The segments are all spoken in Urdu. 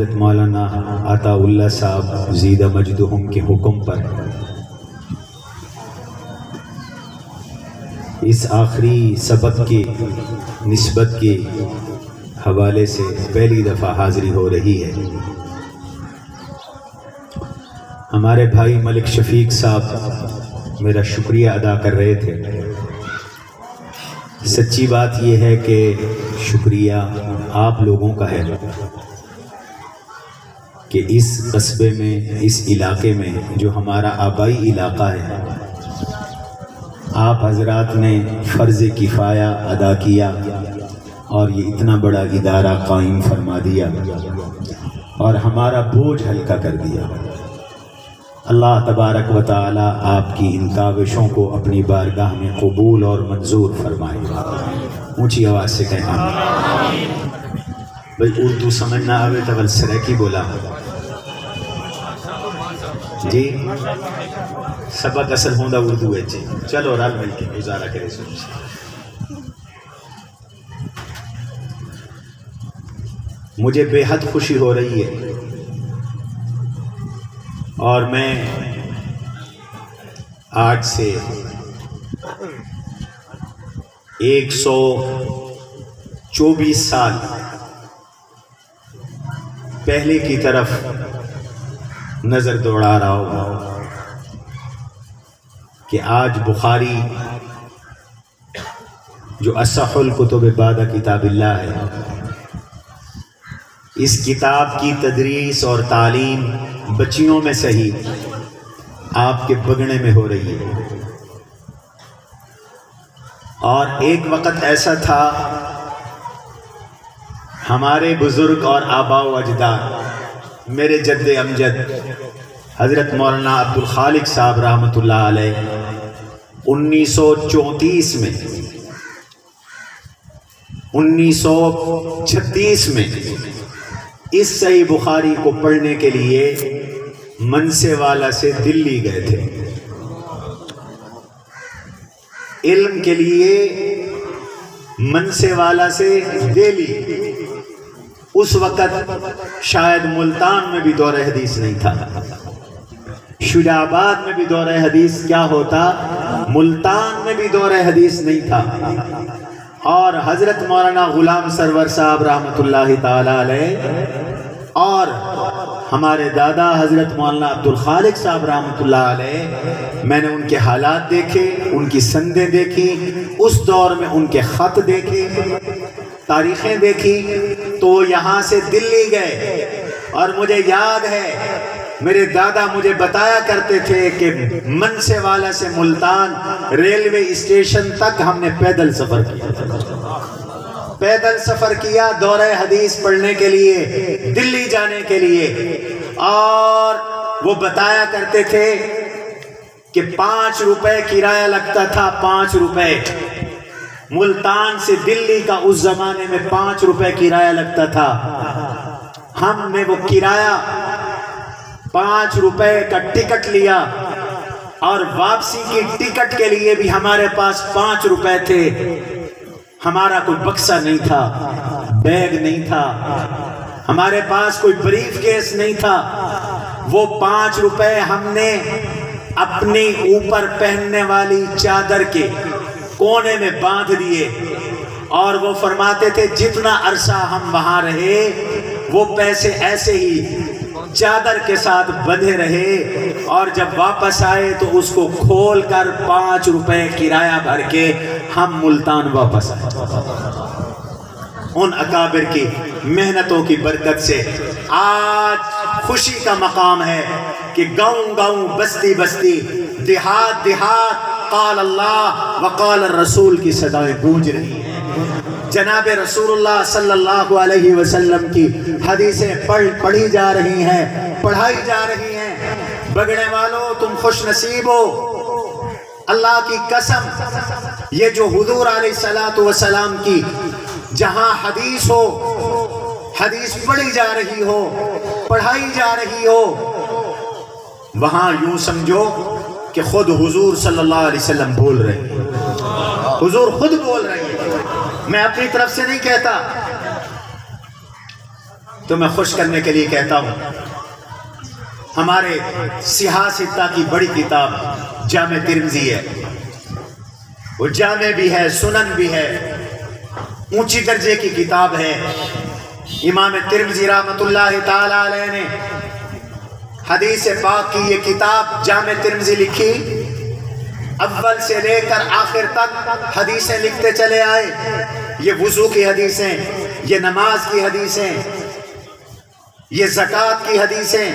حضرت مولانا عطا اللہ صاحب زیدہ مجدہم کے حکم پر اس آخری سبق کی نسبت کے حوالے سے پہلی دفعہ حاضری ہو رہی ہے۔ ہمارے بھائی ملک شفیق صاحب میرا شکریہ ادا کر رہے تھے۔ سچی بات یہ ہے کہ شکریہ آپ لوگوں کا ہے کہ اس قصبے میں، اس علاقے میں جو ہمارا آبائی علاقہ ہے، آپ حضرات نے فرض کفایہ ادا کیا اور یہ اتنا بڑا ادارہ قائم فرما دیا اور ہمارا بوجھ ہلکا کر دیا۔ اللہ تبارک و تعالی آپ کی ان کاوشوں کو اپنی بارگاہ میں قبول اور منظور فرمائے۔ اونچی آواز سے کہیں آمین۔ بھئی اردو سمجھنا آوے تو سریکی بولا جی، سبق اصل ہوندہ اردو ہے جی، چلو رال مل کے گزارا کرے سوچ۔ مجھے بے حد خوشی ہو رہی ہے اور میں آج سے 124 سال پہلے کی طرف نظر دوڑا رہا ہوں کہ آج بخاری جو اصح الکتب بعد کتاب اللہ ہے، اس کتاب کی تدریس اور تعلیم بچیوں میں صحیح آپ کے بگڑے میں ہو رہی ہے۔ اور ایک وقت ایسا تھا ہمارے بزرگ اور آباء و اجداد، میرے جد امجد حضرت مولانا عبدالخالق صاحب رحمۃ اللہ علیہ 1934 میں 1936 میں اس صحیح بخاری کو پڑھنے کے لیے منسے والا سے دلی گئے تھے، علم کے لیے منسے والا سے دلی۔ اس وقت شاید ملتان میں بھی دور حدیث نہیں تھا، شجاع آباد میں بھی دور حدیث کیا ہوتا، ملتان میں بھی دور حدیث نہیں تھا۔ اور حضرت مولانا غلام سرور صاحب رحمۃ اللہ تعالی علیہ اور ہمارے دادا حضرت مولانا عبدالخالق صاحب رحمۃ اللہ علیہ، میں نے ان کے حالات دیکھے، ان کی سندیں دیکھی، اس دور میں ان کے خط دیکھے، تاریخیں دیکھی، تو یہاں سے دلی گئے۔ اور مجھے یاد ہے میرے دادا مجھے بتایا کرتے تھے کہ منسے والا سے ملتان ریلوے اسٹیشن تک ہم نے پیدل سفر کیا، پیدل سفر کیا دورہ حدیث پڑھنے کے لیے، دلی جانے کے لیے۔ اور وہ بتایا کرتے تھے کہ 5 روپے کرایہ لگتا تھا، 5 روپے ملتان سے دلی کا اس زمانے میں 5 روپے کرایہ لگتا تھا۔ ہم نے وہ کرایہ 5 روپے کا ٹکٹ لیا اور واپسی کی ٹکٹ کے لیے بھی ہمارے پاس 5 روپے تھے۔ ہمارا کوئی بکسہ نہیں تھا، بیگ نہیں تھا، ہمارے پاس کوئی بریف کیس نہیں تھا۔ وہ 5 روپے ہم نے اپنی اوپر پہننے والی چادر کے کونے میں باندھ دیے، اور وہ فرماتے تھے جتنا عرصہ ہم وہاں رہے وہ پیسے ایسے ہی چادر کے ساتھ بندھے رہے، اور جب واپس آئے تو اس کو کھول کر 5 روپے کرایہ بھر کے ہم ملتان واپس آئے۔ ان اکابر کی محنتوں کی برکت سے آج خوشی کا مقام ہے کہ گاؤں گاؤں، بستی بستی، دیہات دیہات قال اللہ وقال الرسول کی صدائیں گونج رہی ہیں۔ جناب رسول اللہ صلی اللہ علیہ وسلم کی حدیثیں پڑھی جا رہی ہیں، پڑھائی جا رہی ہیں۔ بگڑے والوں تم خوش نصیب ہو، اللہ کی قسم یہ جو حضور علیہ السلام کی جہاں حدیث ہو، حدیث پڑھی جا رہی ہو، پڑھائی جا رہی ہو، وہاں یوں سمجھو کہ خود حضور صلی اللہ علیہ وسلم بول رہے ہیں، حضور خود بول رہے ہیں، میں اپنی طرف سے نہیں کہتا۔ تمہیں خوش کرنے کے لیے کہتا ہوں، ہمارے سیاہ ستہ کی بڑی کتاب جامع ترمذی ہے، وہ جامع بھی ہے، سنن بھی ہے، اونچی درجے کی کتاب ہے۔ امام ترمذی رحمۃ اللہ تعالی علیہ نے حدیث پاک کی یہ کتاب جامع ترمذی لکھی، اول سے لے کر آخر تک حدیثیں لکھتے چلے آئے۔ یہ وضو کی حدیثیں، یہ نماز کی حدیثیں، یہ زکوٰۃ کی حدیثیں،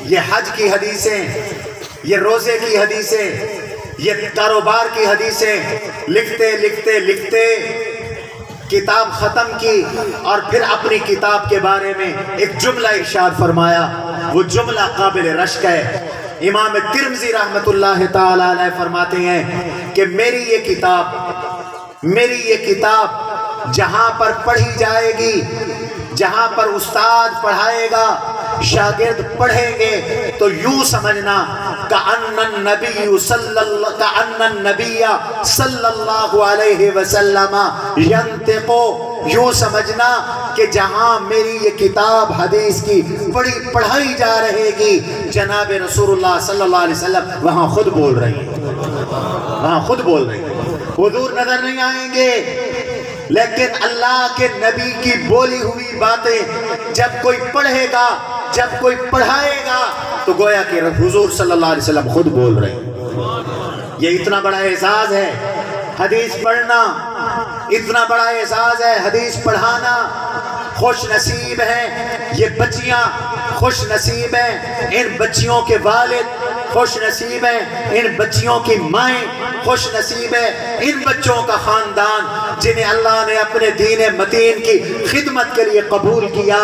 یہ حج کی حدیثیں، یہ روزے کی حدیثیں، یہ کاروبار کی حدیثیں، لکھتے لکھتے لکھتے کتاب ختم کی، اور پھر اپنی کتاب کے بارے میں ایک جملہ ارشاد فرمایا، وہ جملہ قابل رشک ہے۔ امام ترمذی رحمت اللہ تعالی علیہ فرماتے ہیں کہ میری یہ کتاب جہاں پر پڑھی جائے گی، جہاں پر استاد پڑھائے گا، شاگرد پڑھیں گے، تو یوں سمجھنا کأن النبی صلی اللہ علیہ وسلم ینطق، یوں سمجھنا کہ جہاں میری یہ کتاب حدیث کی پڑھائی جا رہے گی، جناب رسول اللہ صلی اللہ علیہ وسلم وہاں خود بول رہی ہیں، وہاں خود بول رہی ہیں، حضور نظر نہیں آئیں گے، لیکن اللہ کے نبی کی بولی ہوئی باتیں جب کوئی پڑھے گا، جب کوئی پڑھائے گا، تو گویا کہ حضور صلی اللہ علیہ وسلم خود بول رہے ہیں۔ یہ اتنا بڑا اعزاز ہے حدیث پڑھنا، اتنا بڑا اعزاز ہے حدیث پڑھانا۔ خوش نصیب ہیں یہ بچیاں، خوش نصیب ہیں ان بچیوں کے والد، خوش نصیب ہیں ان بچیوں کی مائیں، خوش نصیب ہے ان بچوں کا خاندان جنہیں اللہ نے اپنے دین متین کی خدمت کے لیے قبول کیا۔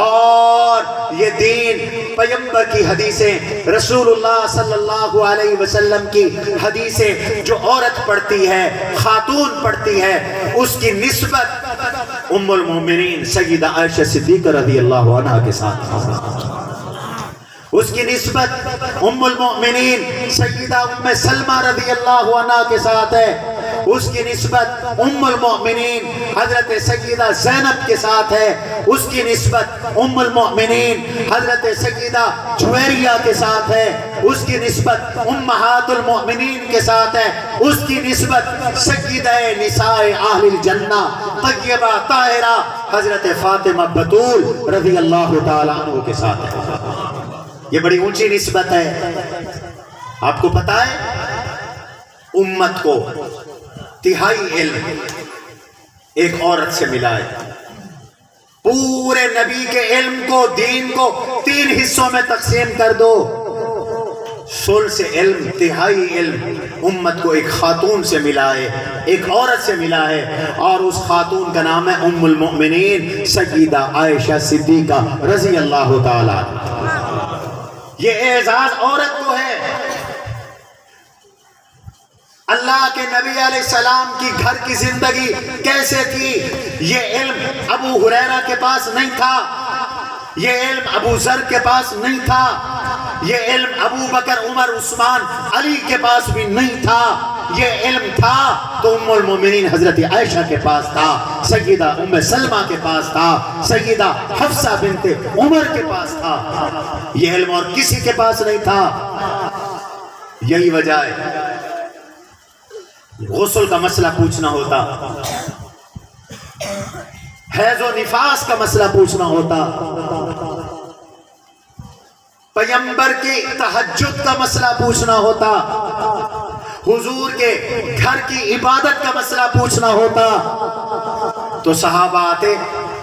اور یہ دین، پیغمبر کی حدیثیں، رسول اللہ صلی اللہ علیہ وسلم کی حدیثیں جو عورت پڑھتی ہے، خاتون پڑھتی ہے، اس کی نسبت ام المومنین سیدہ عائشہ صدیقہ رضی اللہ عنہ کے ساتھ، اس کی نسبت ام المؤمنین سیدہ ام سلمہ رضی اللہ عنہ کے ساتھ ہے، اس کی نسبت ام المؤمنین حضرت سیدہ زینب کے ساتھ ہے، اس کی نسبت ام المؤمنین حضرت سیدہ جویریہ کے ساتھ ہے، اس کی نسبت امہات المؤمنین کے ساتھ ہے، اس کی نسبت سیدہ نساء اہل الجنہ طیبہ طاہرہ حضرت فاطمہ بتول رضی اللہ تعالیٰ عنہ کے ساتھ ہے۔ یہ بڑی اونچی نسبت ہے۔ آپ کو پتا ہے امت کو تہائی علم ایک عورت سے ملا ہے، پورے نبی کے علم کو، دین کو 3 حصوں میں تقسیم کر دو، ثلث علم، تہائی علم امت کو ایک خاتون سے ملا ہے، ایک عورت سے ملا ہے، اور اس خاتون کا نام ہے ام المؤمنین سیدہ عائشہ صدیقہ رضی اللہ تعالیٰ۔ یہ اعزاز عورت کو ہے۔ اللہ کے نبی علیہ السلام کی گھر کی زندگی کیسے تھی، یہ علم ابو ہریرہ کے پاس نہیں تھا، یہ علم ابو ذر کے پاس نہیں تھا، یہ علم ابو بکر عمر عثمان علی کے پاس بھی نہیں تھا، یہ علم تھا تو ام المومنین حضرت عائشہ کے پاس تھا، سیدہ ام سلمہ کے پاس تھا، سیدہ حفصہ بنت عمر کے پاس تھا، یہ علم اور کسی کے پاس نہیں تھا۔ یہی وجہ ہے غسل کا مسئلہ پوچھنا ہوتا، حیض و نفاس کا مسئلہ پوچھنا ہوتا، پیغمبر کی تہجد کا مسئلہ پوچھنا ہوتا، حضور کے گھر کی عبادت کا مسئلہ پوچھنا ہوتا، تو صحابہ آتے،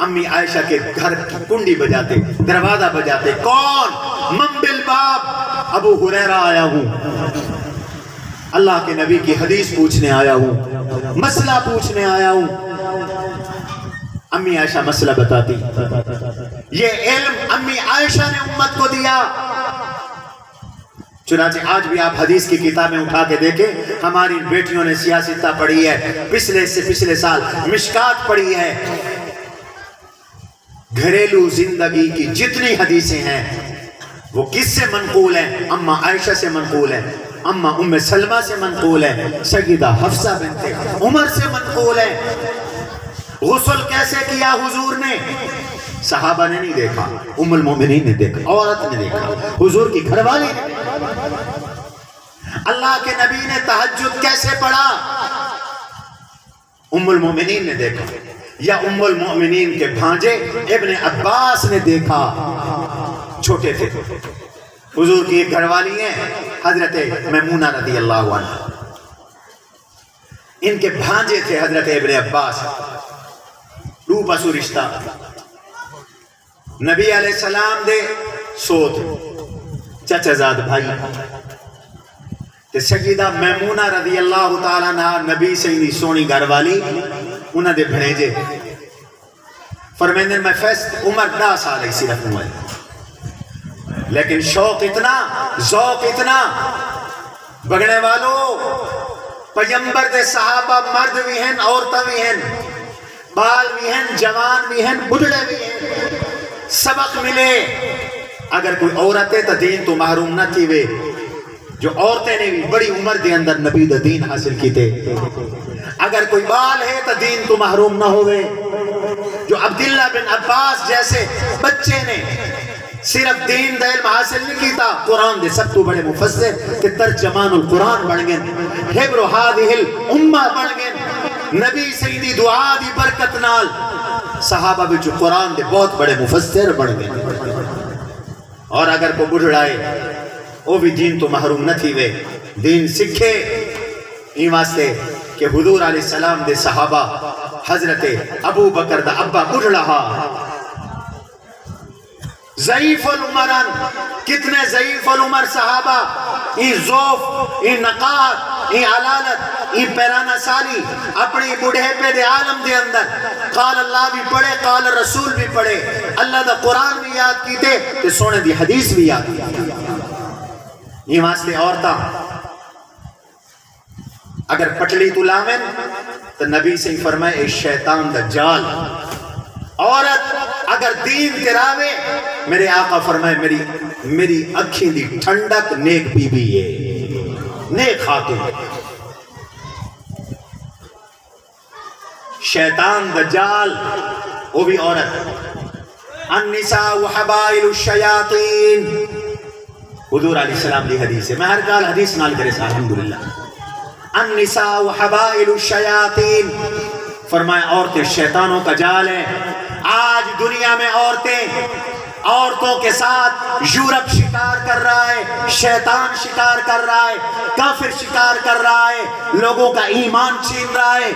امی عائشہ کے گھر کی کنڈی بجاتے، دروازہ بجاتے، کون؟ من بالباب، ابو ہریرہ آیا ہوں، اللہ کے نبی کی حدیث پوچھنے آیا ہوں، مسئلہ پوچھنے آیا ہوں۔ امی عائشہ مسئلہ بتاتی، یہ علم امی عائشہ نے امت کو دیا۔ چنانچہ آج بھی آپ حدیث کی کتابیں اٹھا کے دیکھیں، ہماری بیٹیوں نے سیاستہ پڑھی ہے، پچھلے سال مشکات پڑھی ہے، گھریلو زندگی کی جتنی حدیثیں ہیں وہ کس سے منقول ہیں؟ اما عائشہ سے منقول ہے، اما ام سلمہ سے منقول ہے، سیدہ حفصہ بنت عمر سے منقول ہے۔ غسل کیسے کیا حضور نے؟ صحابہ نے نہیں دیکھا، ام المومنین نے دیکھا، عورت نے دیکھا، حضور کی گھر والی نے دیکھا۔ اللہ کے نبی نے تہجد کیسے پڑھا؟ ام المومنین نے دیکھا، یا ام المومنین کے بھانجے ابن عباس نے دیکھا، چھوٹے تھے، حضور کی ایک گھر والی ہیں حضرت میمونہ رضی اللہ عنہ، ان کے بھانجے تھے حضرت ابن عباس، رو پسو رشتہ، نبی علیہ السلام دے سوت چچا زاد بھائی تے سیدہ میمونہ رضی اللہ تعالیٰ عنہ نبی سیدی سونی گھر والی انہاں دے بھنیجے فرمیندن میں فیست عمر 10 سال صرف عمر، لیکن شوق اتنا، ذوق اتنا، بگڑے والوں پیغمبر دے صحابہ مرد بھی ہیں، عورتیں بھی ہیں، بال بھی ہیں، جوان بھی ہیں، بڑھڑے بھی ہیں، سبق ملے۔ اگر کوئی عورت ہے تو دین تو محروم نہ تھی وے، جو عورتیں نے بھی بڑی عمر دے اندر نبی دا دین حاصل کی تھے۔ اگر کوئی بال ہے تو دین تو محروم نہ ہوئے، جو عبداللہ بن عباس جیسے بچے نے صرف دین دا علم حاصل نہیں کیتا، قرآن دے سب تو بڑے مفسر کہ ترجمان القرآن بڑھ گئے، حبر هذه الامہ بڑھ گئے، نبی سیدی دعا دی برکت نال صحابہ بھی جو قرآن دے بہت بڑے مفسر بڑھ گئے۔ اور اگر کوئی بڑھڑائے وہ بھی دین تو محروم نہ تھی وے، دین سکھے، این واسطے کہ حضور علیہ السلام دے صحابہ حضرت ابو بکر دا ابا بڑھڑا، ضعیف العمران، کتنے ضعیف العمر صحابہ، این ذوف، این نقار، این علالت، این پیرانہ سالی، اپنی بڑھے پہ دے عالم دے اندر قال اللہ بھی پڑھے، قال رسول بھی پڑھے، اللہ دا قرآن بھی یاد کیتے، تے سونے دی حدیث بھی یاد کیتے۔ یہ واسطے عورتاں اگر پٹلی تو لاویں تو نبی سے فرمائے اے شیطان دا جال، عورت اگر دین تراوے میرے آقا فرمائے میری اکھیں دی ٹھنڈک نیک بی بی ہے، نیک خاتون۔ شیطان دجال وہ بھی عورت، النساء حبائل الشیاطین، حضور علیہ السلام دی حدیث ہے، میں ہر کال حدیث نال کرے سا الحمدللہ، النساء حبائل الشیاطین، فرمایا عورتیں شیطانوں کا جال ہے۔ آج دنیا میں عورتوں کے ساتھ یورپ شکار کر رہا ہے، شیطان شکار کر رہا ہے، کافر شکار کر رہا ہے، لوگوں کا ایمان چھین رہا ہے۔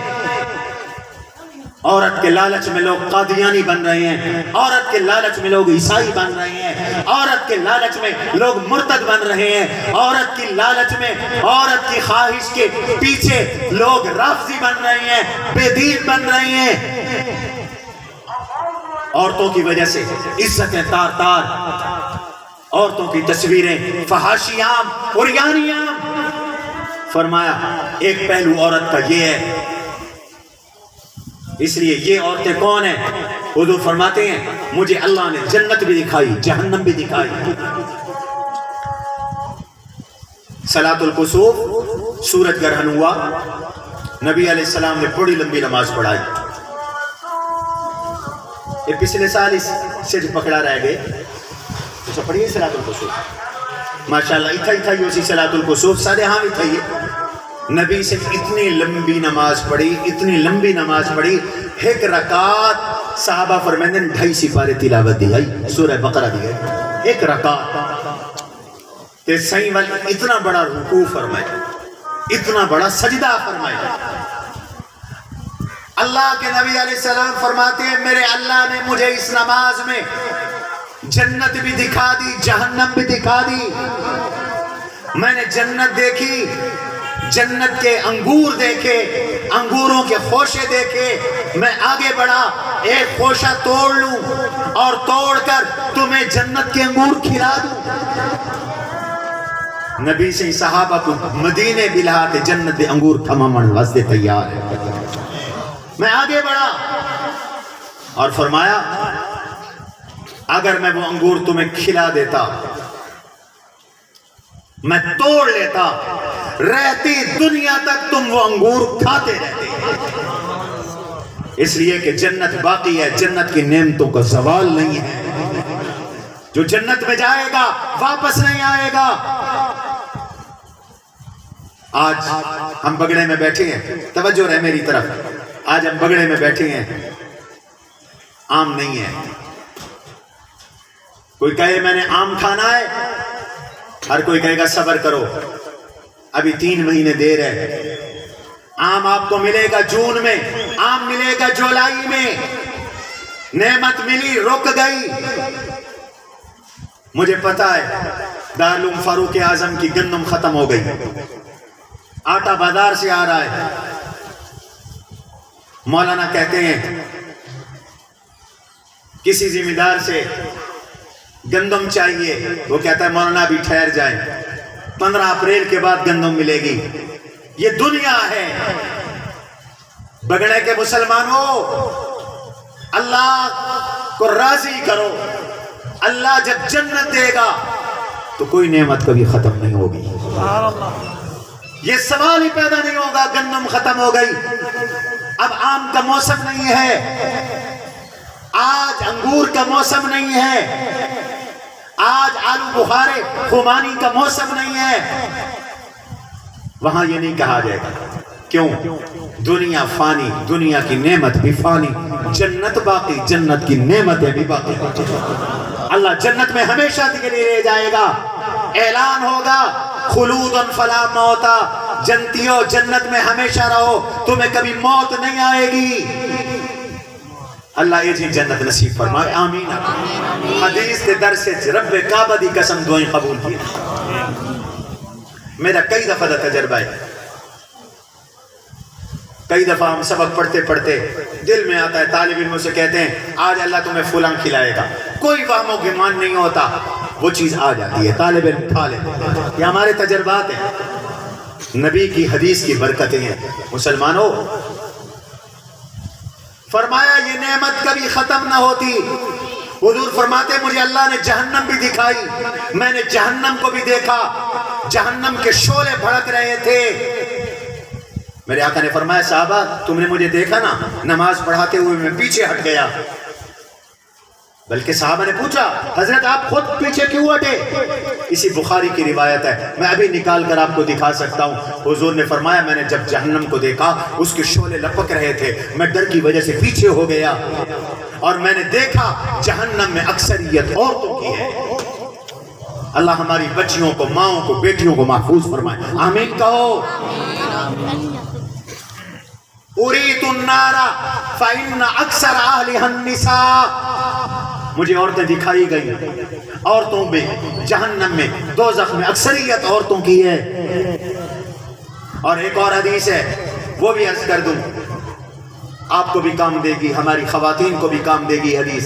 عورت کے لالچ میں لوگ قادیانی بن رہے ہیں، عورت کے لالچ میں لوگ عیسائی بن رہے ہیں، عورت کے لالچ میں لوگ مرتد بن رہے ہیں، عورت کی لالچ میں، عورت کی خواہش کے پیچھے لوگ رافضی بن رہے ہیں، بے دین بن رہے ہیں۔ عورتوں کی وجہ سے عزتیں تار تار، عورتوں کی تصویریں فحاشی عام، عریانی عام۔ فرمایا ایک پہلو عورت کا یہ ہے، اس لیے یہ عورتیں کون ہیں؟ حضور فرماتے ہیں مجھے اللہ نے جنت بھی دکھائی، جہنم بھی دکھائی۔ صلاۃ الکسوف، سورج گرہن ہوا، نبی علیہ السلام نے بڑی لمبی نماز پڑھائی۔ یہ پچھلے سال اس سے جو پکڑا رہ گئے تو پڑھیے صلاۃ الکسوف، ماشاءاللہ اتھا ہی اسی صلاۃ الکسوف سارے ہاں بھی تھا۔ نبی سے اتنی لمبی نماز پڑھی، اتنی لمبی نماز پڑھی، ایک رکعت صحابہ فرمیندن 2.5 سپارے تلاوت دی گئی، سورہ بقرہ دی گئی، ایک رکعت تے صحیح والی اتنا بڑا رکوع فرمایا، اتنا بڑا سجدہ فرمایا۔ اللہ کے نبی علیہ السلام فرماتے ہیں میرے اللہ نے مجھے اس نماز میں جنت بھی دکھا دی، جہنم بھی دکھا دی۔ میں نے جنت دیکھی، جنت کے انگور دیکھے، انگوروں کے خوشے دیکھے، میں آگے بڑھا ایک خوشہ توڑ لوں اور توڑ کر تمہیں جنت کے انگور کھلا دوں۔ نبی سے صحابہ کو مدینے بلہاتے جنت دے انگور کھمامن واسطے تیار ہے۔ میں آگے بڑھا اور فرمایا اگر میں وہ انگور تمہیں کھلا دیتا، میں توڑ لیتا، رہتی دنیا تک تم وہ انگور کھاتے رہتے۔ اس لیے کہ جنت باقی ہے، جنت کی نعمتوں کا زوال نہیں ہے۔ جو جنت میں جائے گا واپس نہیں آئے گا۔ آج ہم بگڑے میں بیٹھے ہیں، توجہ رہے میری طرف، آج ہم بگڑے میں بیٹھے ہیں، آم نہیں ہے۔ کوئی کہے میں نے آم کھانا ہے، ہر کوئی کہے گا صبر کرو، ابھی 3 مہینے دیر ہے۔ آم آپ کو ملے گا جون میں، آم ملے گا جولائی میں۔ نعمت ملی، رک گئی۔ مجھے پتا ہے دارالعلوم فاروق اعظم کی گندم ختم ہو گئی، آٹا بازار سے آ رہا ہے۔ مولانا کہتے ہیں کسی ذمہ دار سے گندم چاہیے، وہ کہتا ہے مولانا ابھی ٹھہر جائیں، 15 اپریل کے بعد گندم ملے گی۔ یہ دنیا ہے۔ بگڑے کے مسلمانوں، اللہ کو راضی کرو۔ اللہ جب جنت دے گا تو کوئی نعمت کبھی ختم نہیں ہوگی۔ یہ سوال ہی پیدا نہیں ہوگا گندم ختم ہو گئی، اب آم کا موسم نہیں ہے، آج انگور کا موسم نہیں ہے، آج آلو بخارے خمانی کا موسم نہیں ہے۔ وہاں یہ نہیں کہا جائے گا، کیوں؟ دنیا فانی، دنیا کی نعمت بھی فانی، جنت باقی، جنت کی نعمتیں بھی باقی۔ اللہ جنت میں ہمیشہ کے لیے لے جائے گا۔ اعلان ہوگا خلودن فلا موتا، جنتیوں جنت میں ہمیشہ رہو، تمہیں کبھی موت نہیں آئے گی۔ اللہ یہ جی جنت نصیب فرمائے، آمین۔ حدیث کے در سے رب کعبہ دی قسم دعائیں قبول کی۔ میرا کئی دفعہ تجربہ ہے، کئی دفعہ ہم سبق پڑھتے پڑھتے دل میں آتا ہے، طالب علموں سے کہتے ہیں آج اللہ تمہیں فلاں کھلائے گا، کوئی وہم و گمان نہیں ہوتا، وہ چیز آ جاتی ہے، طالب علم کھا لیتے ہیں۔ یہ ہمارے تجربات ہیں، نبی کی حدیث کی برکتیں ہیں۔ مسلمانوں، فرمایا یہ نعمت کبھی ختم نہ ہوتی۔ حضور فرماتے مجھے اللہ نے جہنم بھی دکھائی، میں نے جہنم کو بھی دیکھا، جہنم کے شعلے بھڑک رہے تھے۔ میرے آقا نے فرمایا صحابہ تم نے مجھے دیکھا نا، نماز پڑھاتے ہوئے میں پیچھے ہٹ گیا۔ بلکہ صحابہ نے پوچھا حضرت آپ خود پیچھے کیوں ہٹے؟ اسی بخاری کی روایت ہے، میں ابھی نکال کر آپ کو دکھا سکتا ہوں۔ حضور نے فرمایا میں نے جب جہنم کو دیکھا اس کے شعلے لپک رہے تھے، میں ڈر کی وجہ سے پیچھے ہو گیا، اور میں نے دیکھا جہنم میں اکثریت عورتوں کی ہے۔ اللہ ہماری بچیوں کو، ماؤں کو، بیٹیوں کو محفوظ فرمائے، آمین کہو۔ اُریت النار فإن اکثر اہلھا النساء، مجھے عورتیں دکھائی گئی، عورتوں میں جہنم میں، دوزخ میں اکثریت عورتوں کی ہے۔ اور ایک اور حدیث ہے وہ بھی عرض کر دوں، آپ کو بھی کام دے گی، ہماری خواتین کو بھی کام دے گی حدیث۔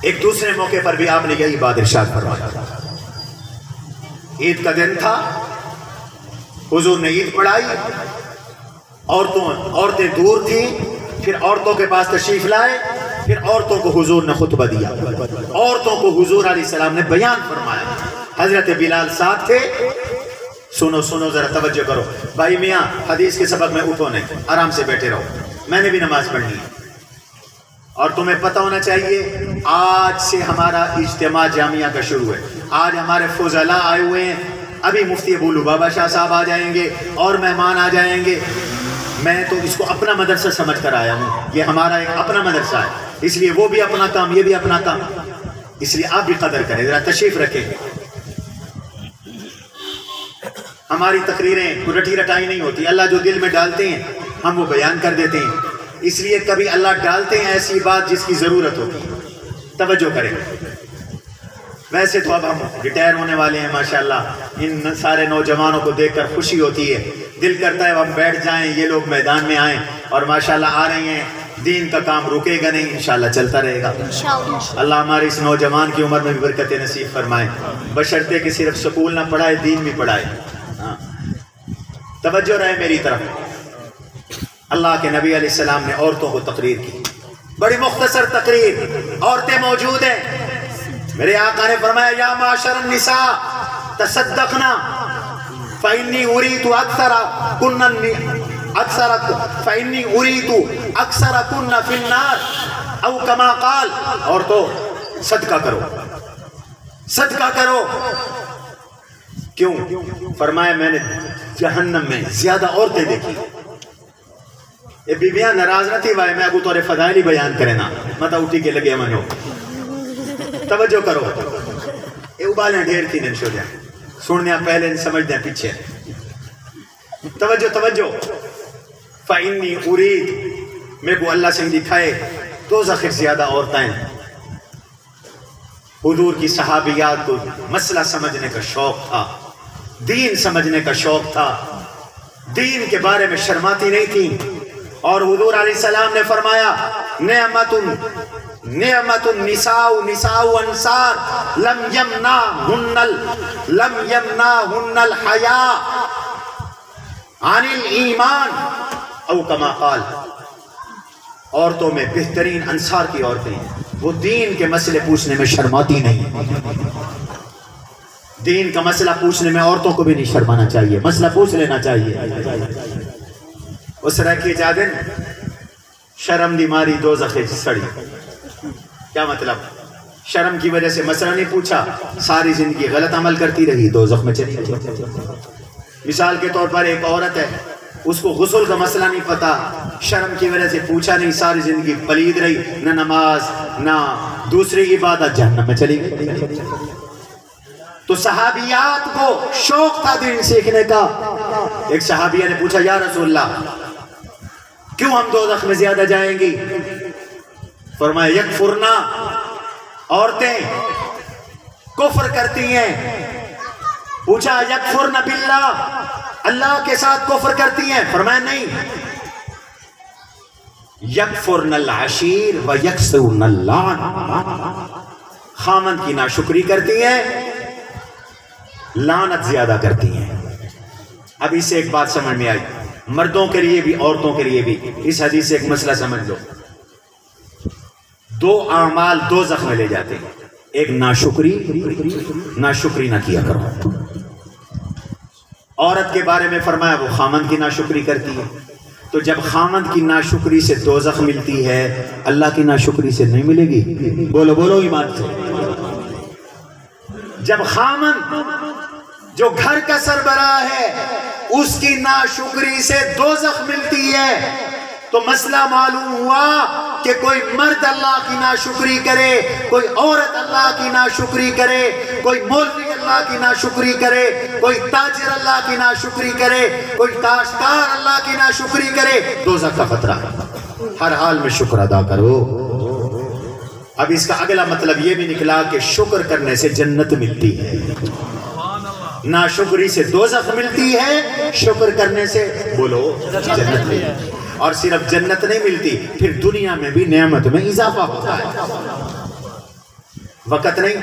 ایک دوسرے موقع پر بھی آپ نے یہی بات ارشاد فرمایا، عید کا دن تھا، حضور نے عید پڑھائی، عورتیں دور تھیں، پھر عورتوں کے پاس تشریف لائے، پھر عورتوں کو حضور نے خطبہ دیا، عورتوں کو حضور علیہ السلام نے بیان فرمایا۔ حضرت بلال ساتھ تھے، سنو سنو ذرا توجہ کرو بھائی میاں، حدیث کے سبق میں اٹھو نہیں، آرام سے بیٹھے رہو، میں نے بھی نماز پڑھنی ہے۔ اور تمہیں پتہ ہونا چاہیے آج سے ہمارا اجتماع جامعہ کا شروع ہے، آج ہمارے فضلاء آئے ہوئے ہیں، ابھی مفتی ابو لبابہ شاہ صاحب آ جائیں گے اور مہمان آ جائیں گے۔ میں تو اس کو اپنا مدرسہ سمجھ کر آیا ہوں، یہ ہمارا ایک اپنا مدرسہ ہے، اس لیے وہ بھی اپنا کام، یہ بھی اپنا کام، اس لیے آپ بھی قدر کریں، ذرا تشریف رکھیں۔ ہماری تقریریں رٹی رٹائی نہیں ہوتی، اللہ جو دل میں ڈالتے ہیں ہم وہ بیان کر دیتے ہیں، اس لیے کبھی اللہ ڈالتے ہیں ایسی بات جس کی ضرورت ہوتی، توجہ کریں۔ ویسے تو اب ہم ریٹائر ہونے والے ہیں ماشاءاللہ، ان سارے نوجوانوں کو دیکھ کر خوشی ہوتی ہے، دل کرتا ہے ہم بیٹھ جائیں، یہ لوگ میدان میں آئیں، اور ماشاءاللہ آ رہے ہیں، دین کا کام رکے گا نہیں، انشاءاللہ چلتا رہے گا۔ اللہ ہمارے اس نوجوان کی عمر میں بھی برکت نصیب فرمائے، بشرطے کہ صرف سکول نہ پڑھائے، دین بھی پڑھائے۔ توجہ رہے میری طرف، اللہ کے نبی علیہ السلام نے عورتوں کو تقریر کی، بڑی مختصر تقریر، عورتیں موجود ہیں، میرے آقا نے فرمایا یا معاشر النساء تصدقنا فإنی اریت اکثر فإنی اریدُ اکثرکن فی النار او کما قال. عورتوں صدقہ کرو، صدقہ کرو. کیوں؟ فرمایا میں نے جہنم میں زیادہ عورتیں دیکھی. یہ بیبیاں ناراض نہ تھی وائے میں اگو تورے فضائلی بیان کرے نا متا اٹھی کے لگے منو. توجہ کرو، یہ ابالیں ڈھیر تھی ننشو دیا سننے پہلے سمجھ دیں پیچھے. توجہ توجہ. فإنی ارید، میں کو اللہ سے دکھائے دوزخ زیادہ عورتیں. حضور کی صحابیات کو مسئلہ سمجھنے کا شوق تھا، دین سمجھنے کا شوق تھا، دین کے بارے میں شرماتی نہیں تھی. اور حضور علیہ السلام نے فرمایا نعمت النساء نساء انصار لم یمنعهن الحیاء عن الایمان او کما قال. عورتوں میں بہترین انصار کی عورتیں ہیں، وہ دین کے مسئلے پوچھنے میں شرماتی نہیں. دین کا مسئلہ پوچھنے میں عورتوں کو بھی نہیں شرمانا چاہیے، مسئلہ پوچھ لینا چاہیے. اس رکھے جادن شرم دی ماری دوزخ سڑی. کیا مطلب؟ شرم کی وجہ سے مسئلہ نہیں پوچھا، ساری زندگی غلط عمل کرتی رہی، دوزخ میں چلی گئی. مثال کے طور پر ایک عورت ہے، اس کو غسل کا مسئلہ نہیں پتا، شرم کی وجہ سے پوچھا نہیں، ساری زندگی پلید رہی، نہ نماز نہ دوسری عبادت، جہنم میں چلی گئی. تو صحابیات کو شوق تھا دین سیکھنے کا. ایک صحابیہ نے پوچھا یا رسول اللہ کیوں ہم دوزخ میں زیادہ جائیں گی؟ فرمایا یکفرنا، عورتیں کفر کرتی ہیں. پوچھا یکفرنا باللہ، اللہ کے ساتھ کفر کرتی ہیں؟ فرمایا نہیں. یکفرن العشیر و یکسرن اللعن، خامند کی ناشکری کرتی ہیں، لعنت زیادہ کرتی ہیں. اب اس سے ایک بات سمجھ میں آئی، مردوں کے لیے بھی عورتوں کے لیے بھی. اس حدیث سے ایک مسئلہ سمجھ لو، دو اعمال دوزخ میں لے جاتے ہیں. ایک ناشکری نہ کیا کرو. عورت کے بارے میں فرمایا وہ خامند کی ناشکری کرتی ہے. تو جب خامند کی ناشکری سے دوزخ ملتی ہے، اللہ کی ناشکری سے نہیں ملے گی؟ بولو بولو ایمان سے. جب خامند جو گھر کا سربراہ ہے اس کی ناشکری سے دوزخ ملتی ہے، تو مسئلہ معلوم ہوا کہ کوئی مرد اللہ کی ناشکری کرے، کوئی عورت اللہ کی ناشکری کرے، کوئی مولوی اللہ کی ناشکری کرے، کوئی تاجر اللہ کی ناشکری کرے، کوئی کاشتکار اللہ کی ناشکری کرے، دوزخ کا خطرہ ہے. ہر حال میں شکر ادا کرو. اب اس کا اگلا مطلب یہ بھی نکلا کہ شکر کرنے سے جنت ملتی ہے، ناشکری سے دوزخ ملتی ہے، شکر کرنے سے بولو جنت ملتی ہے. اور صرف جنت نہیں ملتی، پھر دنیا میں بھی نعمت میں اضافہ ہوتا ہے. وقت نہیں،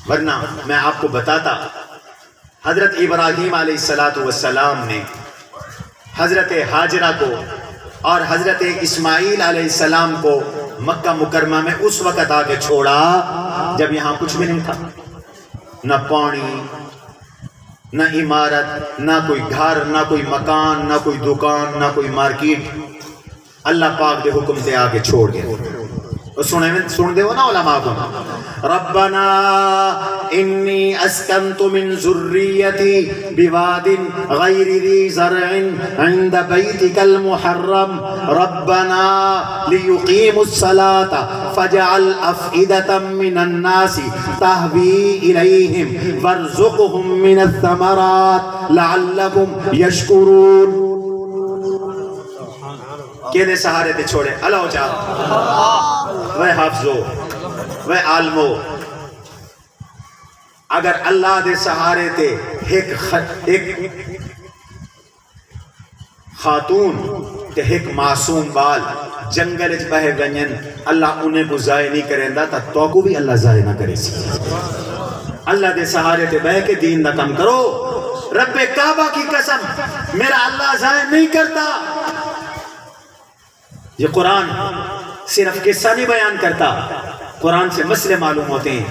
ورنہ میں آپ کو بتاتا. حضرت ابراہیم علیہ السلام نے حضرت حاجرہ کو اور حضرت اسماعیل علیہ السلام کو مکہ مکرمہ میں اس وقت آگے چھوڑا جب یہاں کچھ بھی نہیں تھا، نہ پانی، نہ عمارت، نہ کوئی گھر، نہ کوئی مکان، نہ کوئی دکان، نہ کوئی مارکیٹ. اللہ پاک دے حکم سے آگے چھوڑ گئے. سن دے ہو نا علماء کو، ربنا انی اسکنت من ذریتی بواد غیر ذی زرع عند بیتک المحرم ربنا لیقیموا الصلاة فاجعل افئدة من الناس تهوی الیہم وارزقهم من الثمرات لعلهم یشکرون. کہنے سہارے تے چھوڑے اللہ چاہ وہ حافظو وہ عالمو. اگر اللہ دے سہارے تے ایک خاتون تے ایک معصوم بال جنگل اچ بہے ونجن، اللہ انہیں کو ضائع نہیں کریں دا تا تو کو بھی اللہ ضائع نہ کرے سی. اللہ دے سہارے تے بہ کے دین دا کم کرو. رب کعبہ کی قسم میرا اللہ ضائع نہیں کرتا. یہ قرآن صرف قصہ نہیں بیان کرتا، قرآن سے مسئلے معلوم ہوتے ہیں،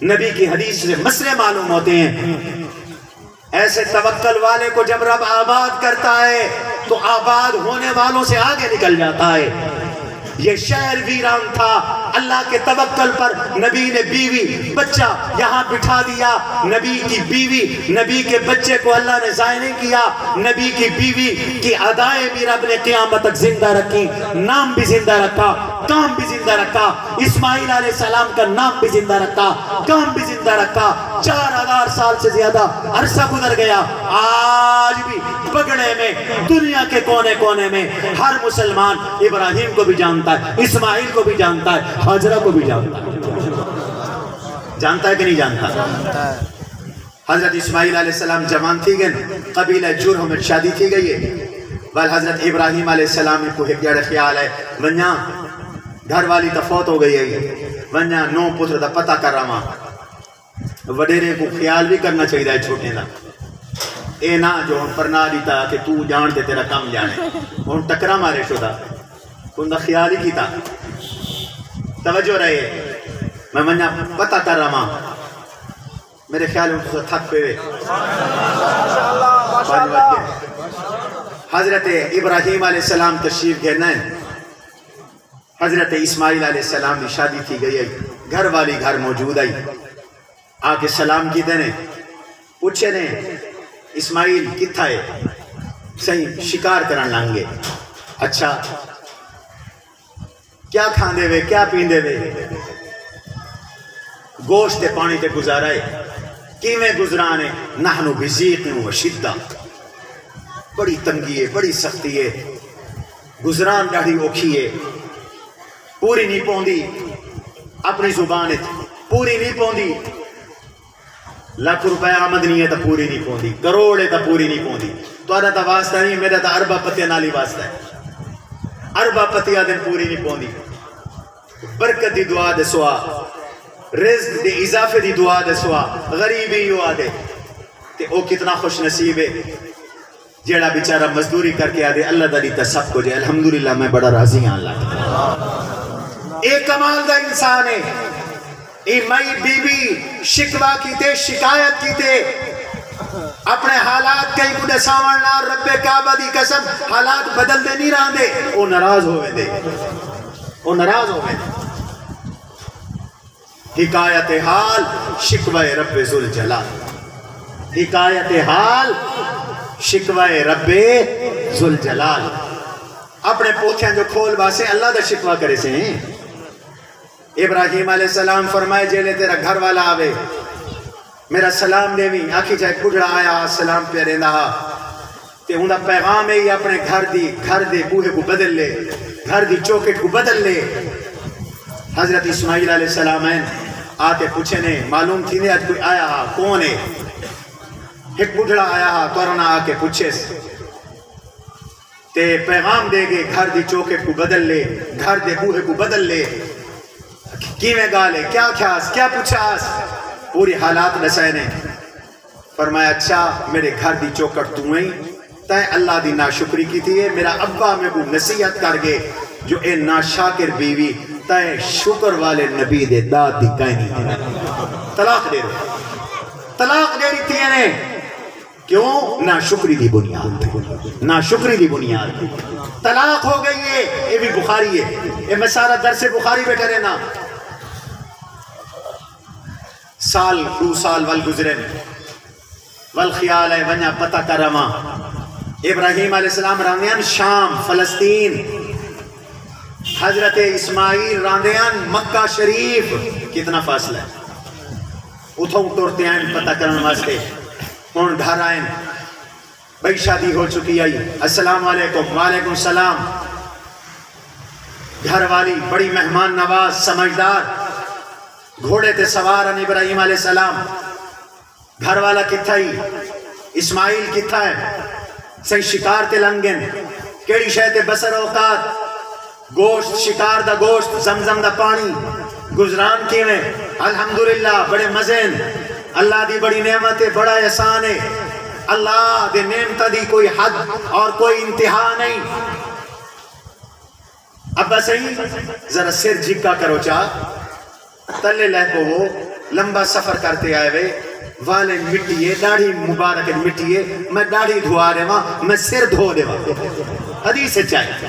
نبی کی حدیث سے مسئلے معلوم ہوتے ہیں. ایسے توکل والے کو جب رب آباد کرتا ہے تو آباد ہونے والوں سے آگے نکل جاتا ہے۔ یہ شہر ویران تھا، اللہ کے توکل پر نبی نے بیوی بچہ یہاں بٹھا دیا۔ نبی کی بیوی، نبی کے بچے کو اللہ نے ضائع نہیں کیا، نبی کی بیوی کی ادائیں بھی رب نے قیامت تک زندہ رکھی، نام بھی زندہ رکھا، کام بھی زندہ رکھا۔ اسماعیل علیہ السلام کا نام بھی زندہ رکھا، کام بھی زندہ رکھا۔ 4000 سال سے زیادہ عرصہ گزر گیا، آج بھی بگڑے میں، دنیا کے کونے کونے میں ہر مسلمان ابراہیم کو بھی جانتا ہے، اسماعیل کو بھی جانتا ہے، حاجرہ کو بھی جانتا ہے۔ جانتا ہے کہ نہیں جانتا؟ حضرت اسماعیل علیہ السلام جوان تھی گئے، قبیلہ جرہم میں شادی تھی گئی ہے۔ بل حضرت ابراہیم علیہ السلام کو ایک جڑے خیال ہے، ونیا گھر والی تا فوت ہو گئی ہے، ونیا 9 پتر دا پتہ کر رہا، وڈیرے کو خیال بھی کرنا چاہیے چھوٹے دا۔ اے نا جو ہم پرنا دیتا کہ تو جان دے تیرا کم جانے، ہم ٹکرا مارے شو دا، کن دا خیال ہی کیتا۔ توجہ رہے، میں منیا پتہ کر رہا، میرے خیال میں تو تھک پہ حضرت ابراہیم علیہ السلام تشریف گھرنا ہے، حضرت اسماعیل علیہ السلام کی شادی تھی گئی ہے، گھر والی گھر موجود آئی، آکے سلام کی دینے، پوچھے نے اسماعیل کتھا ہے؟ صحیح شکار کرن لانگے۔ اچھا کیا کھاندے وے، کیا پیندے وے؟ گوشت پانی تے گزارا ہے، کیویں گزرانے؟ نحنو بزیق و شدہ، بڑی تنگی ہے، بڑی سختی ہے، گزران ڈاڑی اوکھی ہے، پوری نہیں پوندی، اپنی زبان پوری نہیں پوندی، لاکھ روپے آمدنی ہے تا پوری نہیں پوندی، کروڑ ہے تا پوری نہیں پوندی۔ تو آدھا تا واسطہ نہیں، میرا تا اربا پتیاں نالی واسطہ ہے، اربا پتیاں دن پوری نہیں پوندی۔ برکت دی دعا دے سوا، رزق دی اضافے دی دعا دے سوا، غریبی یوں آدھے تے او کتنا خوش نصیب ہے جیڑا بیچارہ مزدوری کر کے آدھے اللہ دلی تا سب کو جائے، الحمدللہ میں بڑا راضی ہاں اللہ۔ ایک کمال دا انسان ہے، ای مائی بی بی شکوا کیتے، شکایت کیتے، اپنے حالات کئی کڑے ساورنا، رب کعبہ دی قسم حالات بدل دے نہیں رہا دے، او ناراض ہوئے دے، او ناراض ہوئے دے۔ حکایت حال شکوہ رب ذوالجلال، حکایت حال شکوہ رب ذوالجلال۔ اپنے پوتھیاں جو کھول باسے اللہ دا شکوہ کرے سے ہیں۔ ابراہیم علیہ السلام فرمائے جیلے تیرا گھر والا آوے میرا سلام دے بھی آکھی جائے کھڑا آیا سلام پہ رہنا تے ہوں دا پیغام ہے یہ اپنے گھر دے بوہے کو بدل لے، گھر دی چوکٹ کو بدل لے۔ حضرت اسماعیل علیہ السلام آتے پوچھے نے معلوم تھی نے آج کوئی آیا ہا کون ہے؟ ایک بڑھڑا آیا ہا تورنا آکے پوچھے تے پیغام دے گے گھر دی چوکٹ کو بدل لے، گھر دے بوہے کو بدل لے۔ کیویں گالے کیا کھیاس کیا پوچھاس؟ پوری حالات نسائے نے فرمایا اچھا میرے گھر دی چوکٹ تو ہیں تائیں اللہ دی ناشکری کی تھی ہے، میرا ابا میں کو نصیحت کر گے جو اے ناشاکر بیوی تائیں شکر والے نبی دے داد دی کائنی ہے، طلاق دے رہے، طلاق دے رہی تھی نے کیوں؟ ناشکری دی بنیاد، ناشکری دی بنیاد طلاق ہو گئی ہے۔ یہ بھی بخاری ہے، یہ میں سارا درس بخاری بیٹھے رہنا۔ سال 2 سال ول گزرے ول خیال ہے ونیا پتہ کرما ابراہیم علیہ السلام راندیان شام فلسطین، حضرت اسماعیل راندیان مکہ شریف، کتنا فاصلہ ہے؟ اتھوں ٹورتے ہیں پتہ کرنے واسطے، ہون گھر آئیں بھئی شادی ہو چکی آئی، السلام علیکم، وعلیکم السلام۔ گھر والی بڑی مہمان نواز سمجھدار، گھوڑے تے سوارن ابراہیم علیہ السلام، گھر والا کتھا ہی اسماعیل کتھا ہے، صحیح شکار تے لنگن، کیڑی شے تے بسر اوقات، گوشت شکار دا گوشت، زمزم دا پانی، گزران کیویں؟ الحمدللہ بڑے مزین، اللہ دی بڑی نعمت ہے، بڑا احسان ہے، اللہ دے نعمت دی کوئی حد اور کوئی انتہا نہیں۔ ابا صحیح ذرا سر جھکا کرو چاہ تلے لے کو وہ لمبا سفر کرتے آئے وے والے مٹیے داڑھی مبارک مٹیے میں داڑھی دھوا رہے وہاں میں سر دھو دے وہاں حدیث چاہیے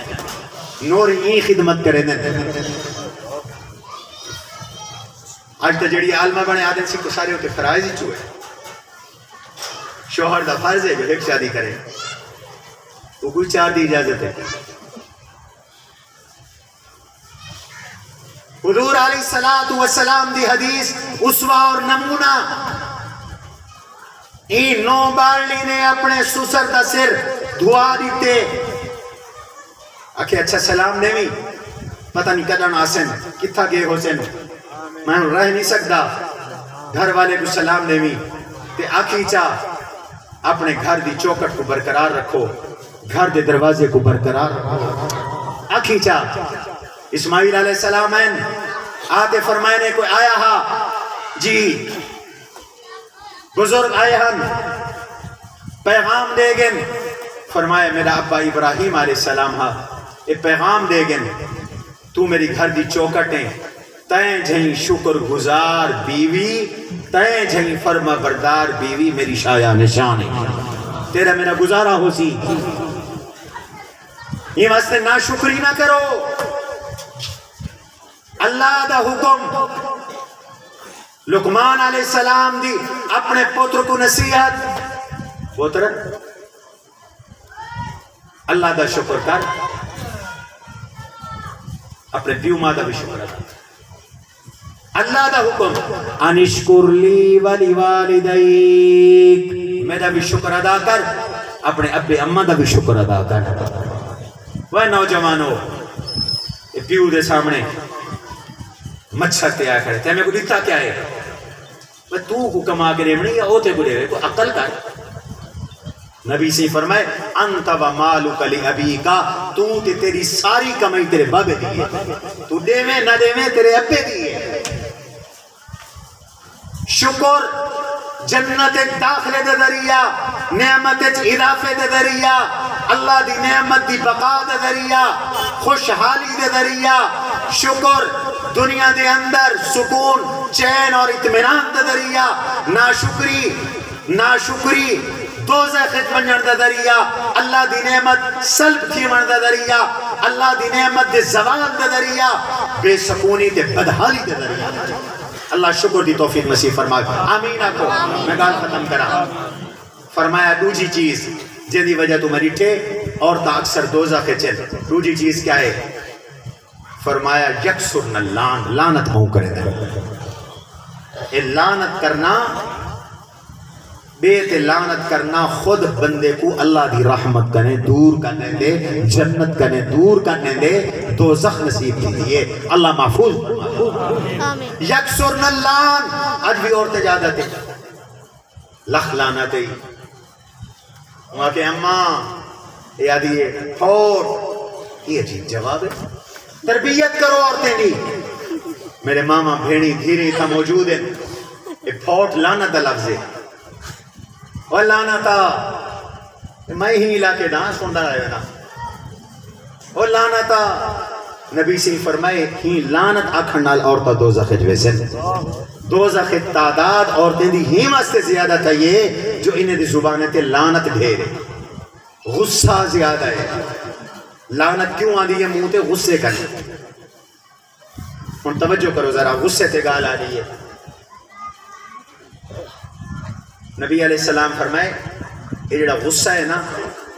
نوری یہ خدمت کرے دیں آج تو جڑی عالمہ بنے آدھے سی کو سارے ہوتے فرائض ہی چوئے شوہر دا فرض ہے جو ایک شادی کرے وہ کوئی 4 دی اجازت ہے حضور علیہ السلام دی حدیث اسوہ اور نمونہ این 9 بالڑی نے اپنے سسر دا سر دھوا دیتے آکھے اچھا سلام نیوی پتہ نہیں کدن آسن کتھا گئے حسین میں رہ نہیں سکتا گھر والے کو سلام نیوی تے آکھی چاہ اپنے گھر دی چوکٹ کو برقرار رکھو گھر دے دروازے کو برقرار رکھو آکھی چاہ اسماعیل علیہ السلام آتے فرمائنے کوئی آیا ہا جی بزرگ آئے ہن پیغام دے گن فرمایا میرا ابا ابراہیم علیہ السلام ہا یہ پیغام دے گن تو میری گھر دی چوکٹیں تائیں جھیں شکر گزار بیوی تائیں جھیں فرما بردار بیوی میری شایہ نشان ہے تیرا میرا گزارا ہو سی یہ واسطے ناشکری نہ کرو اللہ دا حکم لقمان علیہ السلام دی اپنے پتر کو نصیحت پتر اللہ دا شکر کر اپنے پیو ماں دا بھی شکر ادا اللہ دا حکم انشکر لی ولی والدیک میرا بھی شکر ادا کر اپنے ابے اماں دا بھی شکر ادا کر وہ نوجوانوں پیو دے سامنے مچھر تے آیا کھڑے تے میں کو دیتا کیا ہے وہ تو کو کما کے ریمنی یا اوتے کو دے کو عقل کر نبی سے فرمائے انت و مالک لی ابی کا تو تے تیری ساری کمائی تیرے بابے دیئے تو دے میں نہ دے میں تیرے ابے دیئے شکر جنت داخلے دے دریا نعمت اضافے دے دریا اللہ دی نعمت دی بقا دے دریا خوشحالی دے دریا شکر دنیا دے اندر سکون چین اور اطمینان دے دریا ناشکری دوزخ منجن دے دریا اللہ دی نعمت سلب تھی من دے دریا اللہ دی نعمت دے زوال دے دریا بے سکونی دے بدحالی دے دریا اللہ شکر دی توفیق نصیب فرمائے آمین آکو میں گال ختم کرا فرمایا دوجی چیز جدی وجہ تو مریٹھے اور تا اکثر دوزخ چل دوجی چیز کیا ہے فرمایا یکسرن اللان لانت مہو کرے دے لانت کرنا بیت لانت کرنا خود بندے کو اللہ دی رحمت کرنے دور کرنے دے جنت کرنے دور کرنے دے دوزخ نصیب کی دیئے اللہ محفوظ یکسرن اللان آج بھی اور تجادت ہے لخ لانت ہے وہاں کہ اماں یادیے پھوٹ یہ عجیب جواب ہے تربیت کرو عورتیں دی میرے ماما بھیڑی دھیری تھا موجود ہے یہ پھوٹ لانت لفظ ہے اور لانتا میں ہی علاقے داں سندر آئے نا اور لانتا نبی سے فرمائے ہی لانت آکھن نال عورتہ دوزخ جویسے دوزخ تعداد عورتیں دی ہی واسطے زیادہ تھا یہ جو انہیں دی زبانیں تے لانت ڈھیرے غصہ زیادہ ہے لعنت کیوں آدھی ہے منہ تے غصے کرنے ان توجہ کرو ذرا غصے تے گال آ رہی ہے نبی علیہ السلام فرمائے یہ جڑا غصہ ہے نا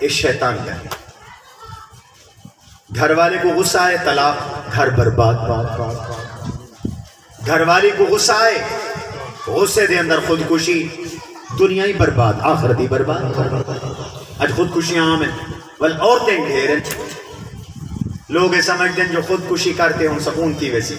یہ شیطان کا ہے گھر والے کو غصہ ہے طلاق گھر برباد گھر والی کو غصہ ہے غصے دے اندر خودکشی دنیا ہی برباد آخرت ہی برباد آج خودکشیاں عام ہیں بل عورتیں ڈھیر ہیں لوگ سمجھتے ہیں جو خودکشی کرتے ہیں سکون کی ویسی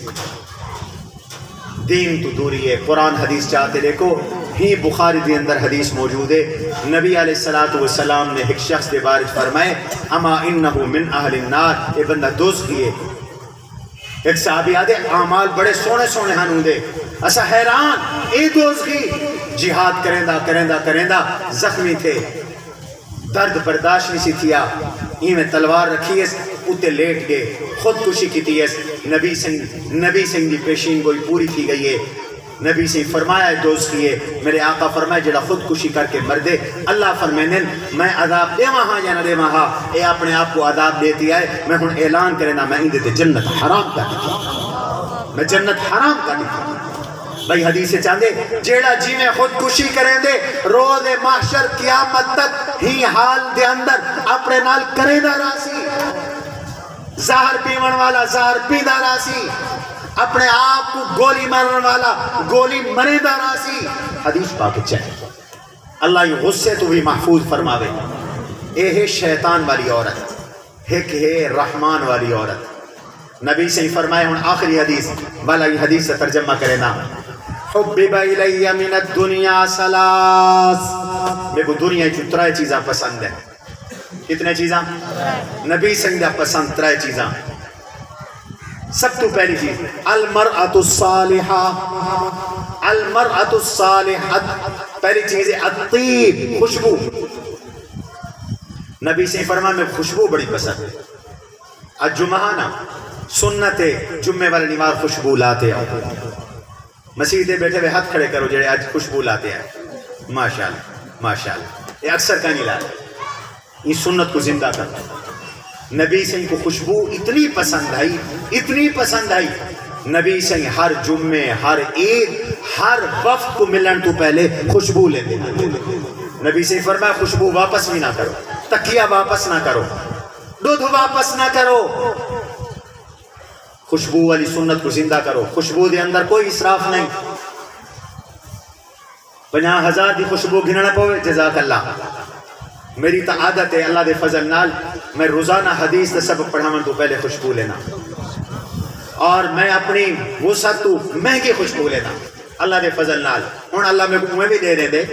دین تو دوری ہے قرآن حدیث چاہتے دیکھو ہی بخاری دے اندر حدیث موجود ہے نبی علیہ السلام نے ایک شخص دے بارے فرمائے اما انہو من اہل النار یہ بندہ دوست کیے ایک صحابی آدھے اعمال بڑے سونے سونے ہنو دے ایسا حیران اے دوست کی جہاد کرندہ زخمی تھے درد برداشت نہیں سی تھیا ہی میں تلوار رکھی ہے اتے لیٹ گئے خودکشی کی تھی ہے نبی سنگھ دی پیشین گوئی پوری تھی گئی ہے نبی سے فرمایا دوست کیے میرے آقا فرمائے جڑا خودکشی کر کے مر دے اللہ فرمائے میں عذاب دے وہاں یا نہ دے وہاں اے اپنے آپ کو عذاب دیتی آئے میں ہن اعلان کرے نا میں ہی دیتے جنت حرام کر دی میں جنت حرام کر دی بھائی حدیث چاندے جیڑا جی میں خودکشی کریں دے روز محشر قیامت تک ہی حال دے اندر اپنے نال کرے دا راسی زہر پیون والا زہر پیدا راسی اپنے آپ کو گولی مرن والا گولی مرے دا راسی حدیث پاک چاہے اللہ یہ غصے تو بھی محفوظ فرماوے اے ہے شیطان والی عورت ایک ہے رحمان والی عورت نبی سے ہی فرمائے ہوں آخری حدیث والا یہ حدیث سے ترجمہ کرے نا حبب الی من الدنیا ثلاث میرے کو دنیا کی ترائے چیزاں پسند ہیں کتنے چیزاں نبی سے ہی پسند ترائے چیزاں سب تو پہلی چیز المرأة الصالحہ المرأة الصالحہ پہلی چیز ہے الطیب خوشبو نبی سے فرمایا میں خوشبو بڑی پسند ہے الجمعہ سنت ہے جمعے والے نماز خوشبو لاتے ہیں مسیحے بیٹھے ہوئے ہاتھ کھڑے کرو جڑے آج خوشبو لاتے ہیں ماشاءاللہ ماشاءاللہ یہ اکثر کا نہیں لاتے یہ سنت کو زندہ کرتا نبی سے کو خوشبو اتنی پسند آئی نبی سے ہر جمعے ہر عید ہر وقت کو ملن تو پہلے خوشبو لیتے نبی سے فرمایا خوشبو واپس بھی نہ کرو تکیہ واپس نہ کرو دودھ واپس نہ کرو خوشبو والی سنت کو زندہ کرو خوشبو دے اندر کوئی اسراف نہیں 50,000 دی خوشبو گھننا پوے جزاک اللہ میری تا عادت ہے اللہ دے فضل نال میں روزانہ حدیث دے سبق پڑھاون تو پہلے خوشبو لینا اور میں اپنی وسعت تو مہنگی خوشبو لینا اللہ دے فضل نال ہن اللہ میں کو بھی دے دے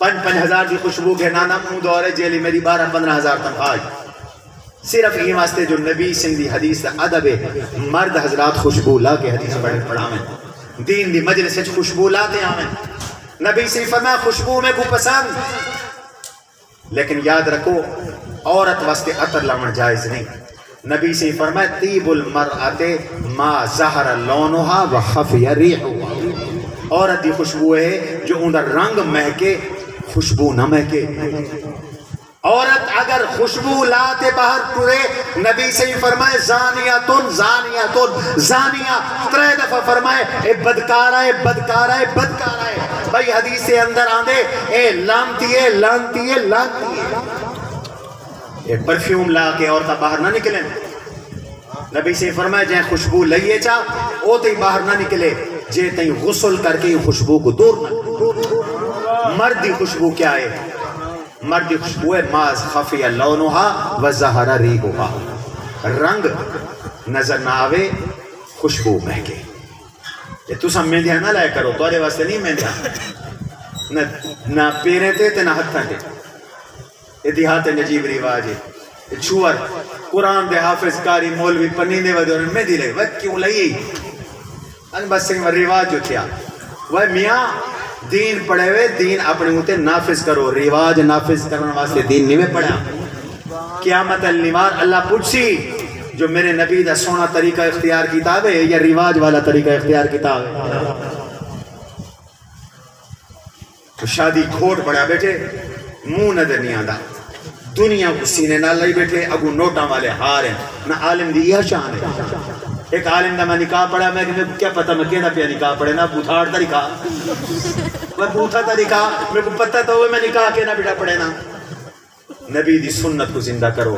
5,000 دی خوشبو گھنانا منہ دورے جیلی میری 12-15,000 تنخواہ صرف یہ واسطے جو نبی سنگھ دی حدیث دا ادب ہے مرد حضرات خوشبو لا کے حدیث پڑھاویں دین دی مجلس وچ خوشبو لاتے آویں نبی سے فرمایا خوشبو میں کو پسند لیکن یاد رکھو عورت واسطے عطر لاؤن جائز نہیں نبی سے فرمایا طیب المرأت ما ظہر لونہا و خفی ریحہا عورت دی خوشبو ہے جو اندر رنگ مہکے خوشبو نہ مہکے عورت اگر خوشبو لاتے باہر ٹرے نبی سے فرمائے زانیاتن زانیاتن زانیہ 3 دفعہ فرمائے اے بدکارہ اے بدکارہ اے بدکارہ اے بھائی حدیث سے اندر آندے اے لانتی ہے لانتی ہے لانتی ہے اے پرفیوم لا کے عورتہ باہر نہ نکلیں نبی سے فرمائے جائیں خوشبو لئیے چاہ او تی باہر نہ نکلے جے تیں غسل کر کے خوشبو کو دور نہ مردی خوشبو کیا ہے مردی خوشبو ہے ماز خفی لونہا و ظہر ریحہا رنگ نظر نہ آوے خوشبو مہکے یہ تو سب مہندیاں نہ لائے کرو توارے واسطے نہیں مہندیاں نہ پیرے تے نہ ہتھاں تے یہ دیہات نجیب رواج ہے چھوار قرآن دے حافظ کاری مولوی پنیندے ودے اور مہندی لے وہ کیوں لئی ان بس سنگ رواج جو تھیا وہ میاں دین پڑھے ہوئے دین اپنے ہوتے نافذ کرو رواج نافذ کرنے واسطے دین نہیں میں پڑھا قیامت النوار اللہ پوچھی جو میرے نبی دا سونا طریقہ اختیار کتاب ہے یا رواج والا طریقہ اختیار کتاب ہے تو شادی کھوٹ پڑھا بیٹھے منہ نظر نہیں آدھا دنیا کو سینے نہ لئی بیٹھے اگو نوٹاں والے ہار ہیں نہ عالم دی یہ شان ہے ایک عالم دا میں نکاح پڑھا میں کہ کیا پتہ میں کہنا پیا نکاح پڑھے نا بوتھاڑ دا نکاح میں بوتھا دا نکاح میں کو پتہ تو ہوئے میں نکاح کہنا بیٹا پڑھے نا نبی دی سنت کو زندہ کرو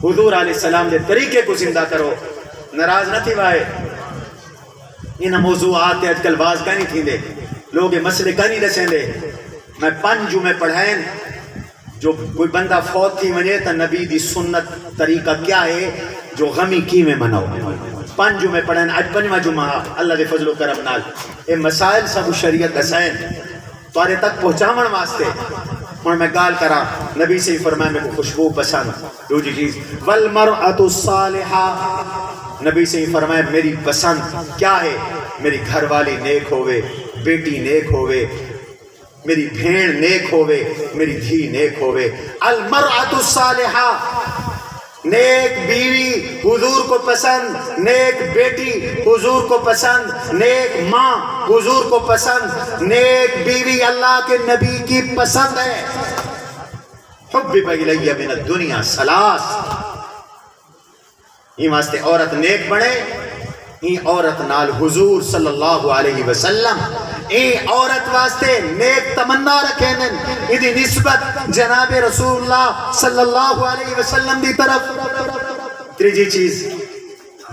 حضور علیہ السلام دے طریقے کو زندہ کرو ناراض نہ تھی وائے ان موضوعات آج کل باز کا نہیں تھی دے لوگ یہ مسئلے کا نہیں رسیں دے میں 5 جمعے پڑھائیں جو کوئی بندہ فوت تھی ونجے تا نبی دی سنت طریقہ کیا ہے جو غمی کی میں مناؤ 5 جمعے پڑھائیں آج 5واں جمعہ اللہ دے فضل و کرم نال اے مسائل سب شریعت دسائیں توارے تک پہنچاون واسطے اور میں گال کرا نبی سے ہی فرمائے میں کو خوشبو پسند دوسری چیز والمرأة الصالحہ نبی سے ہی فرمائے میری پسند کیا ہے میری گھر والی نیک ہوئے بیٹی نیک ہوئے میری بھین نیک ہوئے میری دھی نیک ہوئے المرأة الصالحہ نیک بیوی حضور کو پسند، نیک بیٹی حضور کو پسند، نیک ماں حضور کو پسند، نیک بیوی اللہ کے نبی کی پسند ہے۔ حبب الی من الدنیا ثلاث، یہ واسطے عورت نیک بنے، یہ عورت نال حضور صلی اللہ علیہ وسلم یہ عورت واسطے نیک تمنا رکھیں، یہ نسبت جناب رسول اللہ صلی اللہ علیہ وسلم دی طرف۔ تیجی چیز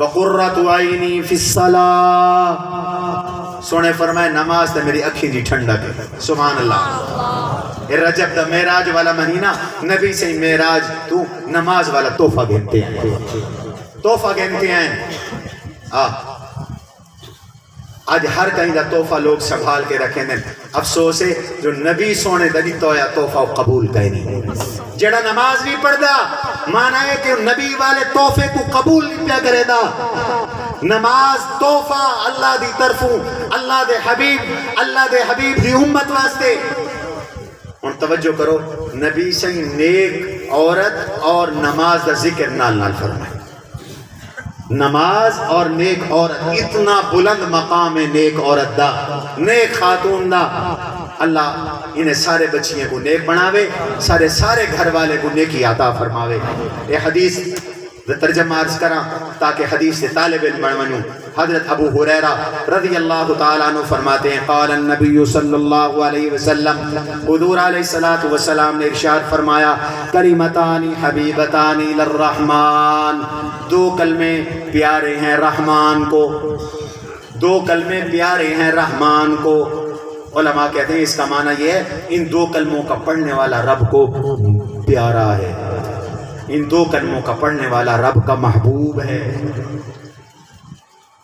وقرۃ عینی فی الصلاۃ، سونے فرمائے نماز تے میری اکھی دی ٹھنڈک ہے۔ سبحان اللہ۔ رجب دا معراج والا مہینہ، نبی سے معراج تو نماز والا تحفہ گھنتے ہیں، تحفہ گھنتے ہیں۔ آج ہر کہیں دا تحفہ لوگ سنبھال کے رکھیں دیں، افسوس ہے جو نبی سونے دلی تویا تحفہ قبول کہیں نہیں، جڑا نماز نہیں پڑھدا مانا ہے کہ نبی والے تحفے کو قبول نہیں پیا کرے دا۔ نماز تحفہ اللہ دی طرفوں، اللہ دے حبیب دی امت واسطے۔ ان توجہ کرو، نبی سے نیک عورت اور نماز دا ذکر نال نال فرمائے۔ نماز اور نیک عورت، اتنا بلند مقام ہے نیک عورت دا، نیک خاتون دا۔ اللہ انہیں سارے بچیاں کو نیک بناوے، سارے گھر والے کو نیکی عطا فرماوے۔ یہ حدیث ترجمہ عرض کرا تاکہ حدیث سے طالب علم بن ونوں۔ حضرت ابو ہریرہ رضی اللہ تعالیٰ عنہ فرماتے ہیں قال النبی صلی اللہ علیہ وسلم، حضور علیہ السلام نے ارشاد فرمایا کلمتان حبیبتان للرحمن، دو کلمے پیارے ہیں رحمان کو، دو کلمے پیارے ہیں رحمان کو۔ علماء کہتے ہیں اس کا معنی یہ ہے ان دو کلموں کا پڑھنے والا رب کو پیارا ہے، ان دو کلموں کا پڑھنے والا رب کا محبوب ہے۔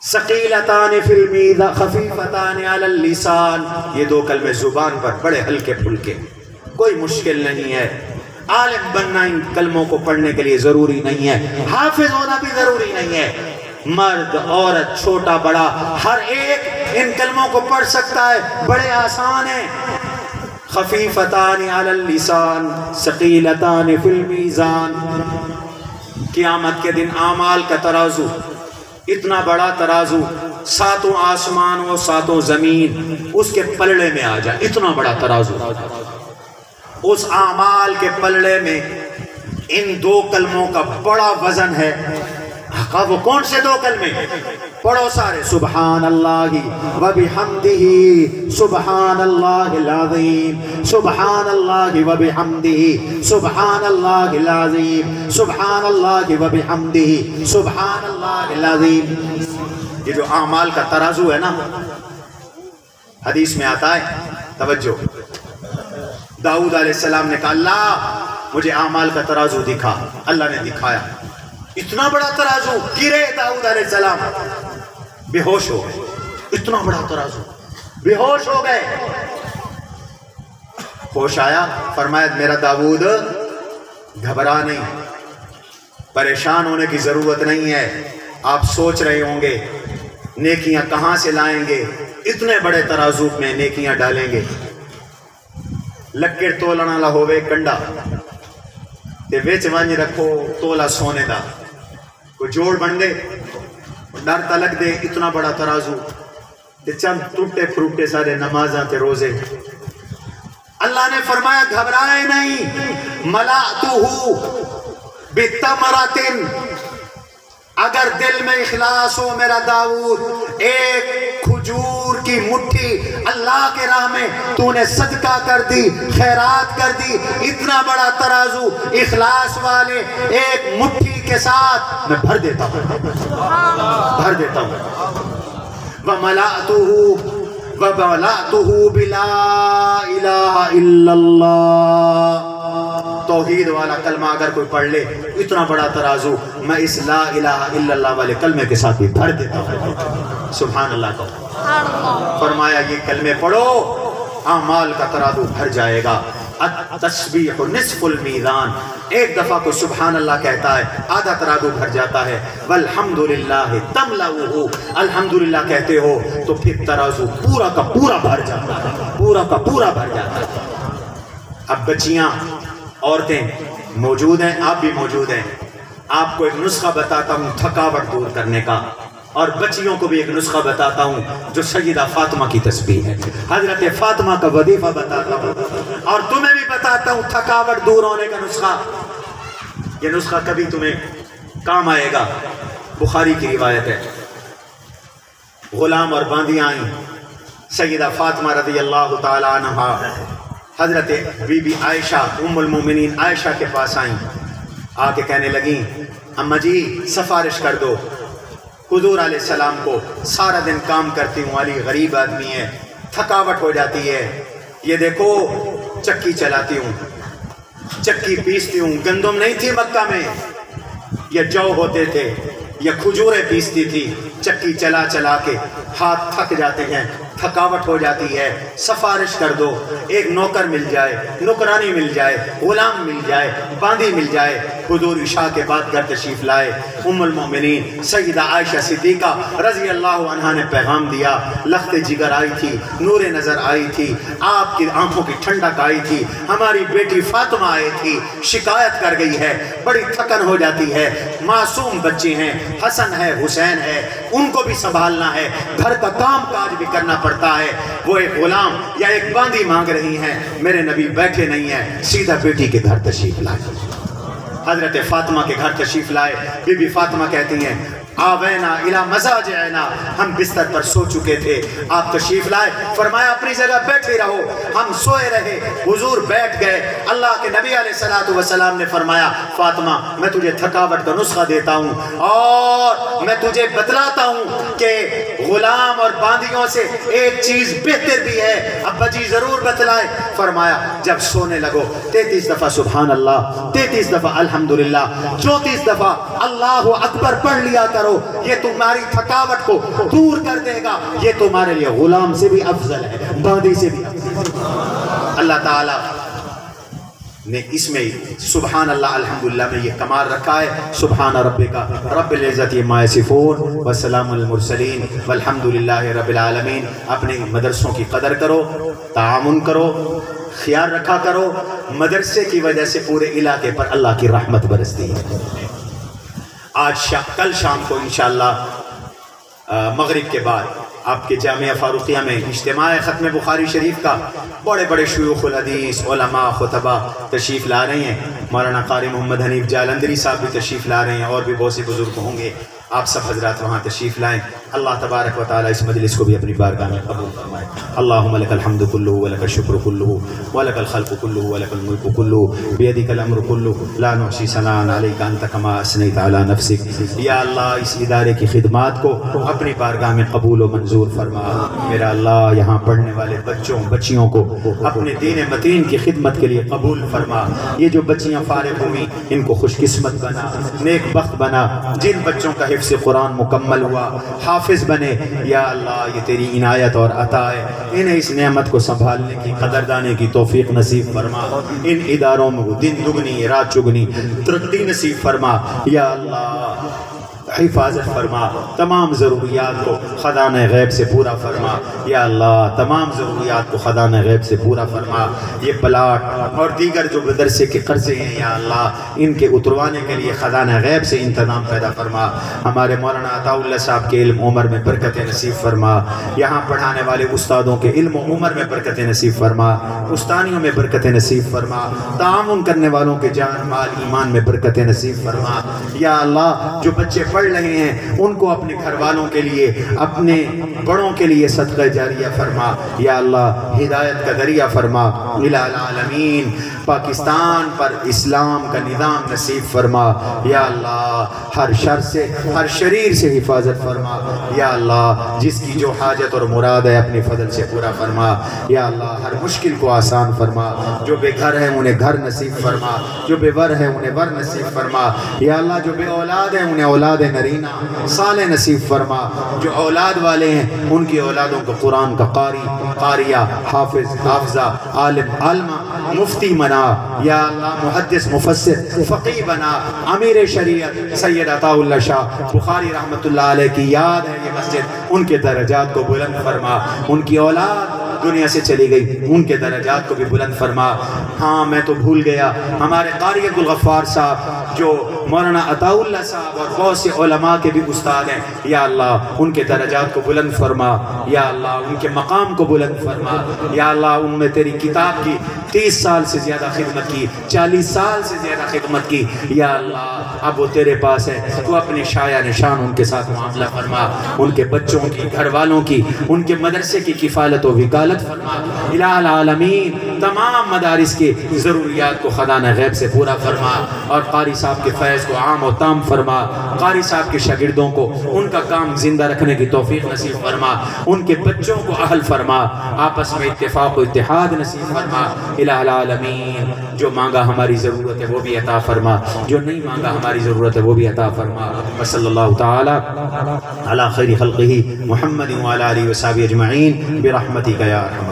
ثقیلتان فی المیزان خفیفتان علی اللسان، یہ دو کلمے زبان پر بڑے ہلکے پھلکے، کوئی مشکل نہیں ہے۔ عالم بننا ان کلموں کو پڑھنے کے لیے ضروری نہیں ہے، حافظ ہونا بھی ضروری نہیں ہے۔ مرد عورت چھوٹا بڑا ہر ایک ان کلموں کو پڑھ سکتا ہے، بڑے آسان ہیں۔ خفیفتان علی اللسان ثقیلتان فی المیزان، قیامت کے دن اعمال کا ترازو، اتنا بڑا ترازو، ساتوں آسمان و ساتوں زمین اس کے پلڑے میں آ جائے، اتنا بڑا ترازو، اس اعمال کے پلڑے میں ان دو کلموں کا بڑا وزن ہے۔ وہ کون سے دو کلمے؟ پڑھو سارے، سبحان اللہ و بحمدہ سبحان اللہ العظیم، سبحان اللہ و بحمدہ سبحان اللہ العظیم، سبحان اللہ و بحمدہ سبحان اللہ العظیم۔ یہ جو اعمال کا ترازو ہے نا، حدیث میں آتا ہے، توجہ، داؤد علیہ السلام نے کہا اللہ مجھے اعمال کا ترازو دکھا، اللہ نے دکھایا، اتنا بڑا ترازو، گرے داؤد علیہ السلام، بے ہوش ہو گئے، اتنا بڑا ترازو، بے ہوش ہو گئے۔ ہوش آیا، فرمایا میرا داؤد گھبرا نہیں، پریشان ہونے کی ضرورت نہیں ہے، آپ سوچ رہے ہوں گے نیکیاں کہاں سے لائیں گے، اتنے بڑے ترازو میں نیکیاں ڈالیں گے، لکڑ تولن والا ہوئے کنڈا تے وچ ونج رکھو تولا سونے دا، کوئی جوڑ بن دے، ڈر تلک دے، اتنا بڑا ترازو تے چند ٹوٹے پھروٹے سارے نمازاں تے روزے۔ اللہ نے فرمایا گھبرائے نہیں، ملأتہ بتمرۃ، اگر دل میں اخلاص ہو میرا داؤد، ایک کھجور کی مٹھی اللہ کے راہ میں تو نے صدقہ کر دی، خیرات کر دی، اتنا بڑا ترازو اخلاص والے ایک مٹھی کے ساتھ میں بھر دیتا ہوں، بھر دیتا ہوں۔ وَمَلَأْتُهُ بِلَا إِلَهَ إِلَّا اللَّهِ، توحید والا کلمہ اگر کوئی پڑھ لے، اتنا بڑا ترازو میں اس لا الہ الا اللہ والے کلمے کے ساتھ بھی بھر دیتا ہوں۔ سبحان اللہ کو فرمایا یہ کلمے پڑھو، اعمال کا ترازو بھر جائے گا۔ التسبیح نصف المیزان، ایک دفعہ کو سبحان اللہ کہتا ہے آدھا ترازو بھر جاتا ہے۔ والحمدللہ تملأہ، الحمدللہ کہتے ہو تو پھر ترازو پورا کا پورا بھر جاتا ہے، پورا کا پورا بھر جاتا ہے۔ اب بچیاں عورتیں موجود ہیں، آپ بھی موجود ہیں، آپ کو ایک نسخہ بتاتا ہوں تھکاوٹ دور کرنے کا، اور بچیوں کو بھی ایک نسخہ بتاتا ہوں جو سیدہ فاطمہ کی تسبیح ہے، حضرت فاطمہ کا وظیفہ بتاتا ہوں، اور تمہیں بھی بتاتا ہوں تھکاوٹ دور ہونے کا نسخہ۔ یہ نسخہ کبھی تمہیں کام آئے گا۔ بخاری کی روایت ہے، غلام اور باندیاں آئیں سیدہ فاطمہ رضی اللہ تعالی عنہا حضرت بی بی عائشہ ام المومنین عائشہ کے پاس آئیں، آ کے کہنے لگیں اماں جی سفارش کر دو، حضور علیہ السلام کو سارا دن کام کرتی ہوں، علی غریب آدمی ہے، تھکاوٹ ہو جاتی ہے، یہ دیکھو چکی چلاتی ہوں، چکی پیستی ہوں، گندم نہیں تھی مکہ میں، یہ جو ہوتے تھے، یہ کھجوریں پیستی تھی، چکی چلا چلا کے ہاتھ تھک جاتے ہیں، تھکاوٹ ہو جاتی ہے، سفارش کر دو، ایک نوکر مل جائے، نوکرانی مل جائے، غلام مل جائے، باندی مل جائے۔ حضور عشاء کے بعد گھر تشریف لائے، ام المومنین سیدہ عائشہ صدیقہ رضی اللہ عنہا نے پیغام دیا، لخت جگر آئی تھی، نور نظر آئی تھی، آپ کی آنکھوں کی ٹھنڈک آئی تھی، ہماری بیٹی فاطمہ آئی تھی، شکایت کر گئی ہے، بڑی تھکن ہو جاتی ہے، معصوم بچے ہیں، حسن ہے، حسین ہے، ان کو بھی سنبھالنا ہے، گھر کا کام کاج بھی کرنا پڑتا ہے، وہ ایک غلام یا ایک باندی مانگ رہی ہیں، میرے نبی بیٹھے نہیں ہیں، سیدھا بیٹی کے گھر تشریف لائے، حضرت فاطمہ کے گھر تشریف لائے۔ بی بی فاطمہ کہتی ہیں آوینا الی مضاجعنا، ہم بستر پر سو چکے تھے، آپ تشریف لائے، فرمایا اپنی جگہ بیٹھے رہو، ہم سوئے رہے، حضور بیٹھ گئے، اللہ کے نبی علیہ السلام نے فرمایا فاطمہ میں تجھے تھکاوٹ کا نسخہ دیتا ہوں، اور میں تجھے بتلاتا ہوں کہ غلام اور باندیوں سے ایک چیز بہتر بھی ہے، ابا جی ضرور بتلائے۔ فرمایا جب سونے لگو 33 دفعہ سبحان اللہ، 33 دفعہ الحمدللہ، 34 دفعہ اللہ اکبر پڑھ لیا کرو، یہ تمہاری تھکاوٹ کو دور کر دے گا، یہ تمہارے لیے غلام سے بھی افضل ہے، باندی سے بھی افضل ہے۔ اللہ تعالیٰ نے اس میں سبحان اللہ الحمدللہ میں یہ کمال رکھا ہے، سبحان ربک رب العزت عما یصفون وسلام المرسلین والحمدللہ رب العالمین۔ اپنے مدرسوں کی قدر کرو، تعاون کرو، خیال رکھا کرو، مدرسے کی وجہ سے پورے علاقے پر اللہ کی رحمت برستی ہے۔ کل شام کو انشاءاللہ مغرب کے بعد آپ کے جامعہ فاروقیہ میں اجتماع ختم بخاری شریف کا، بڑے بڑے شیوخ الحدیث علماء خطبہ تشریف لا رہے ہیں، مولانا قاری محمد حنیف جالندری صاحب بھی تشریف لا رہے ہیں، اور بھی بہت سے بزرگ ہوں گے، آپ سب حضرات وہاں تشریف لائیں۔ اللہ تبارک و تعالی اس مجلس کو بھی اپنی بارگاہ میں قبول فرمائے۔ اللہم لک الحمد کلہ ولک الشکر کلہ ولک الخلق کلہ ولک الملک کلہ بیدک الامر کلہ لا نحصی ثناء علیک انت کما اثنیت علی نفسک۔ یا اللہ اس ادارے کی خدمات کو اپنی بارگاہ میں قبول و منظور فرما۔ میرا اللہ یہاں پڑھنے والے بچوں بچیوں کو اپنے دین متین کی خدمت کے لیے قبول فرما۔ یہ جو بچیاں فارغ ہوئیں ان کو خوش قسمت بنا، نیک بخت بنا، جن بچوں کا حفظ قرآن مکمل ہوا حافظ بنے، یا اللہ یہ تیری عنایت اور عطا ہے، انہیں اس نعمت کو سنبھالنے کی قدردانی کی توفیق نصیب فرما، ان اداروں میں دن دگنی رات چگنی ترقی نصیب فرما، یا اللہ حفاظت فرما، تمام ضروریات کو خزانہ غیب سے پورا فرما، یا اللہ تمام ضروریات کو خزانہ غیب سے پورا فرما۔ یہ پلاٹ اور دیگر جو مدرسے کے قرضے ہیں یا اللہ ان کے اتروانے کے لیے خزانہ غیب سے انتظام پیدا فرما۔ ہمارے مولانا عطا اللہ صاحب کے علم عمر میں برکت نصیب فرما، یہاں پڑھانے والے استادوں کے علم و عمر میں برکت نصیب فرما، استانیوں میں برکت نصیب فرما، تعاون کرنے والوں کے جان مال ایمان میں برکت نصیب فرما۔ یا اللہ جو بچے پڑھ رہے ہیں ان کو اپنے گھر والوں کے لیے اپنے بڑوں کے لیے صدقہ جاریہ فرما، یا اللہ ہدایت کا ذریعہ فرما۔ الہ العالمین پاکستان پر اسلام کا نظام نصیب فرما، یا اللہ ہر شر سے ہر شریر سے حفاظت فرما، یا اللہ جس کی جو حاجت اور مراد ہے اپنے فضل سے پورا فرما، یا اللہ ہر مشکل کو آسان فرما، جو بے گھر ہیں انہیں گھر نصیب فرما، جو بے ور ہیں انہیں ور نصیب فرما، یا اللہ جو بے اولاد ہیں انہیں اولاد نرینہ صالح نصیب فرما، جو اولاد والے ہیں ان کی اولادوں کو قرآن کا قاری قاریہ حافظ حافظہ عالم عالمہ مفتی بنا، یا اللہ محدث مفسر فقیہ بنا۔ امیر شریعت سید عطا اللہ شاہ بخاری رحمت اللہ علیہ کی یاد ہے یہ مسجد، ان کے درجات کو بلند فرما، ان کی اولاد دنیا سے چلی گئی، ان کے درجات کو بھی بلند فرما۔ ہاں میں تو بھول گیا، ہمارے قاری عبدالغفار صاحب جو مولانا عطا اللہ صاحب اور بہت سے علماء کے بھی استاد ہیں، یا اللہ ان کے درجات کو بلند فرما، یا اللہ ان کے مقام کو بلند فرما، یا اللہ ان میں تیری کتاب کی 30 سال سے زیادہ خدمت کی، 40 سال سے زیادہ خدمت کی، یا اللہ اب وہ تیرے پاس ہے، تو اپنے شایع نشان ان کے ساتھ معاملہ فرما، ان کے بچوں کی، گھر والوں کی، ان کے مدرسے کی کفالت و وکالت فرما۔ الہ العالمین تمام مدارس کی ضروریات کو خزانہ غیب سے پورا فرما، اور قاری صاحب کے فیض کو عام و تام فرما، قاری صاحب کے شاگردوں کو ان کا کام زندہ رکھنے کی توفیق نصیب فرما، ان کے بچوں کو اہل فرما، آپس میں اتفاق و اتحاد نصیب فرما۔ الہ العالمین جو مانگا ہماری ضرورت ہے وہ بھی عطا فرما، جو نہیں مانگا ہماری ضرورت ہے وہ بھی عطا فرما۔ وصلی اللہ تعالی علی خیر خلقہ محمد وعلی آلہ وصحبہ اجمعین برحمتک یا ارحم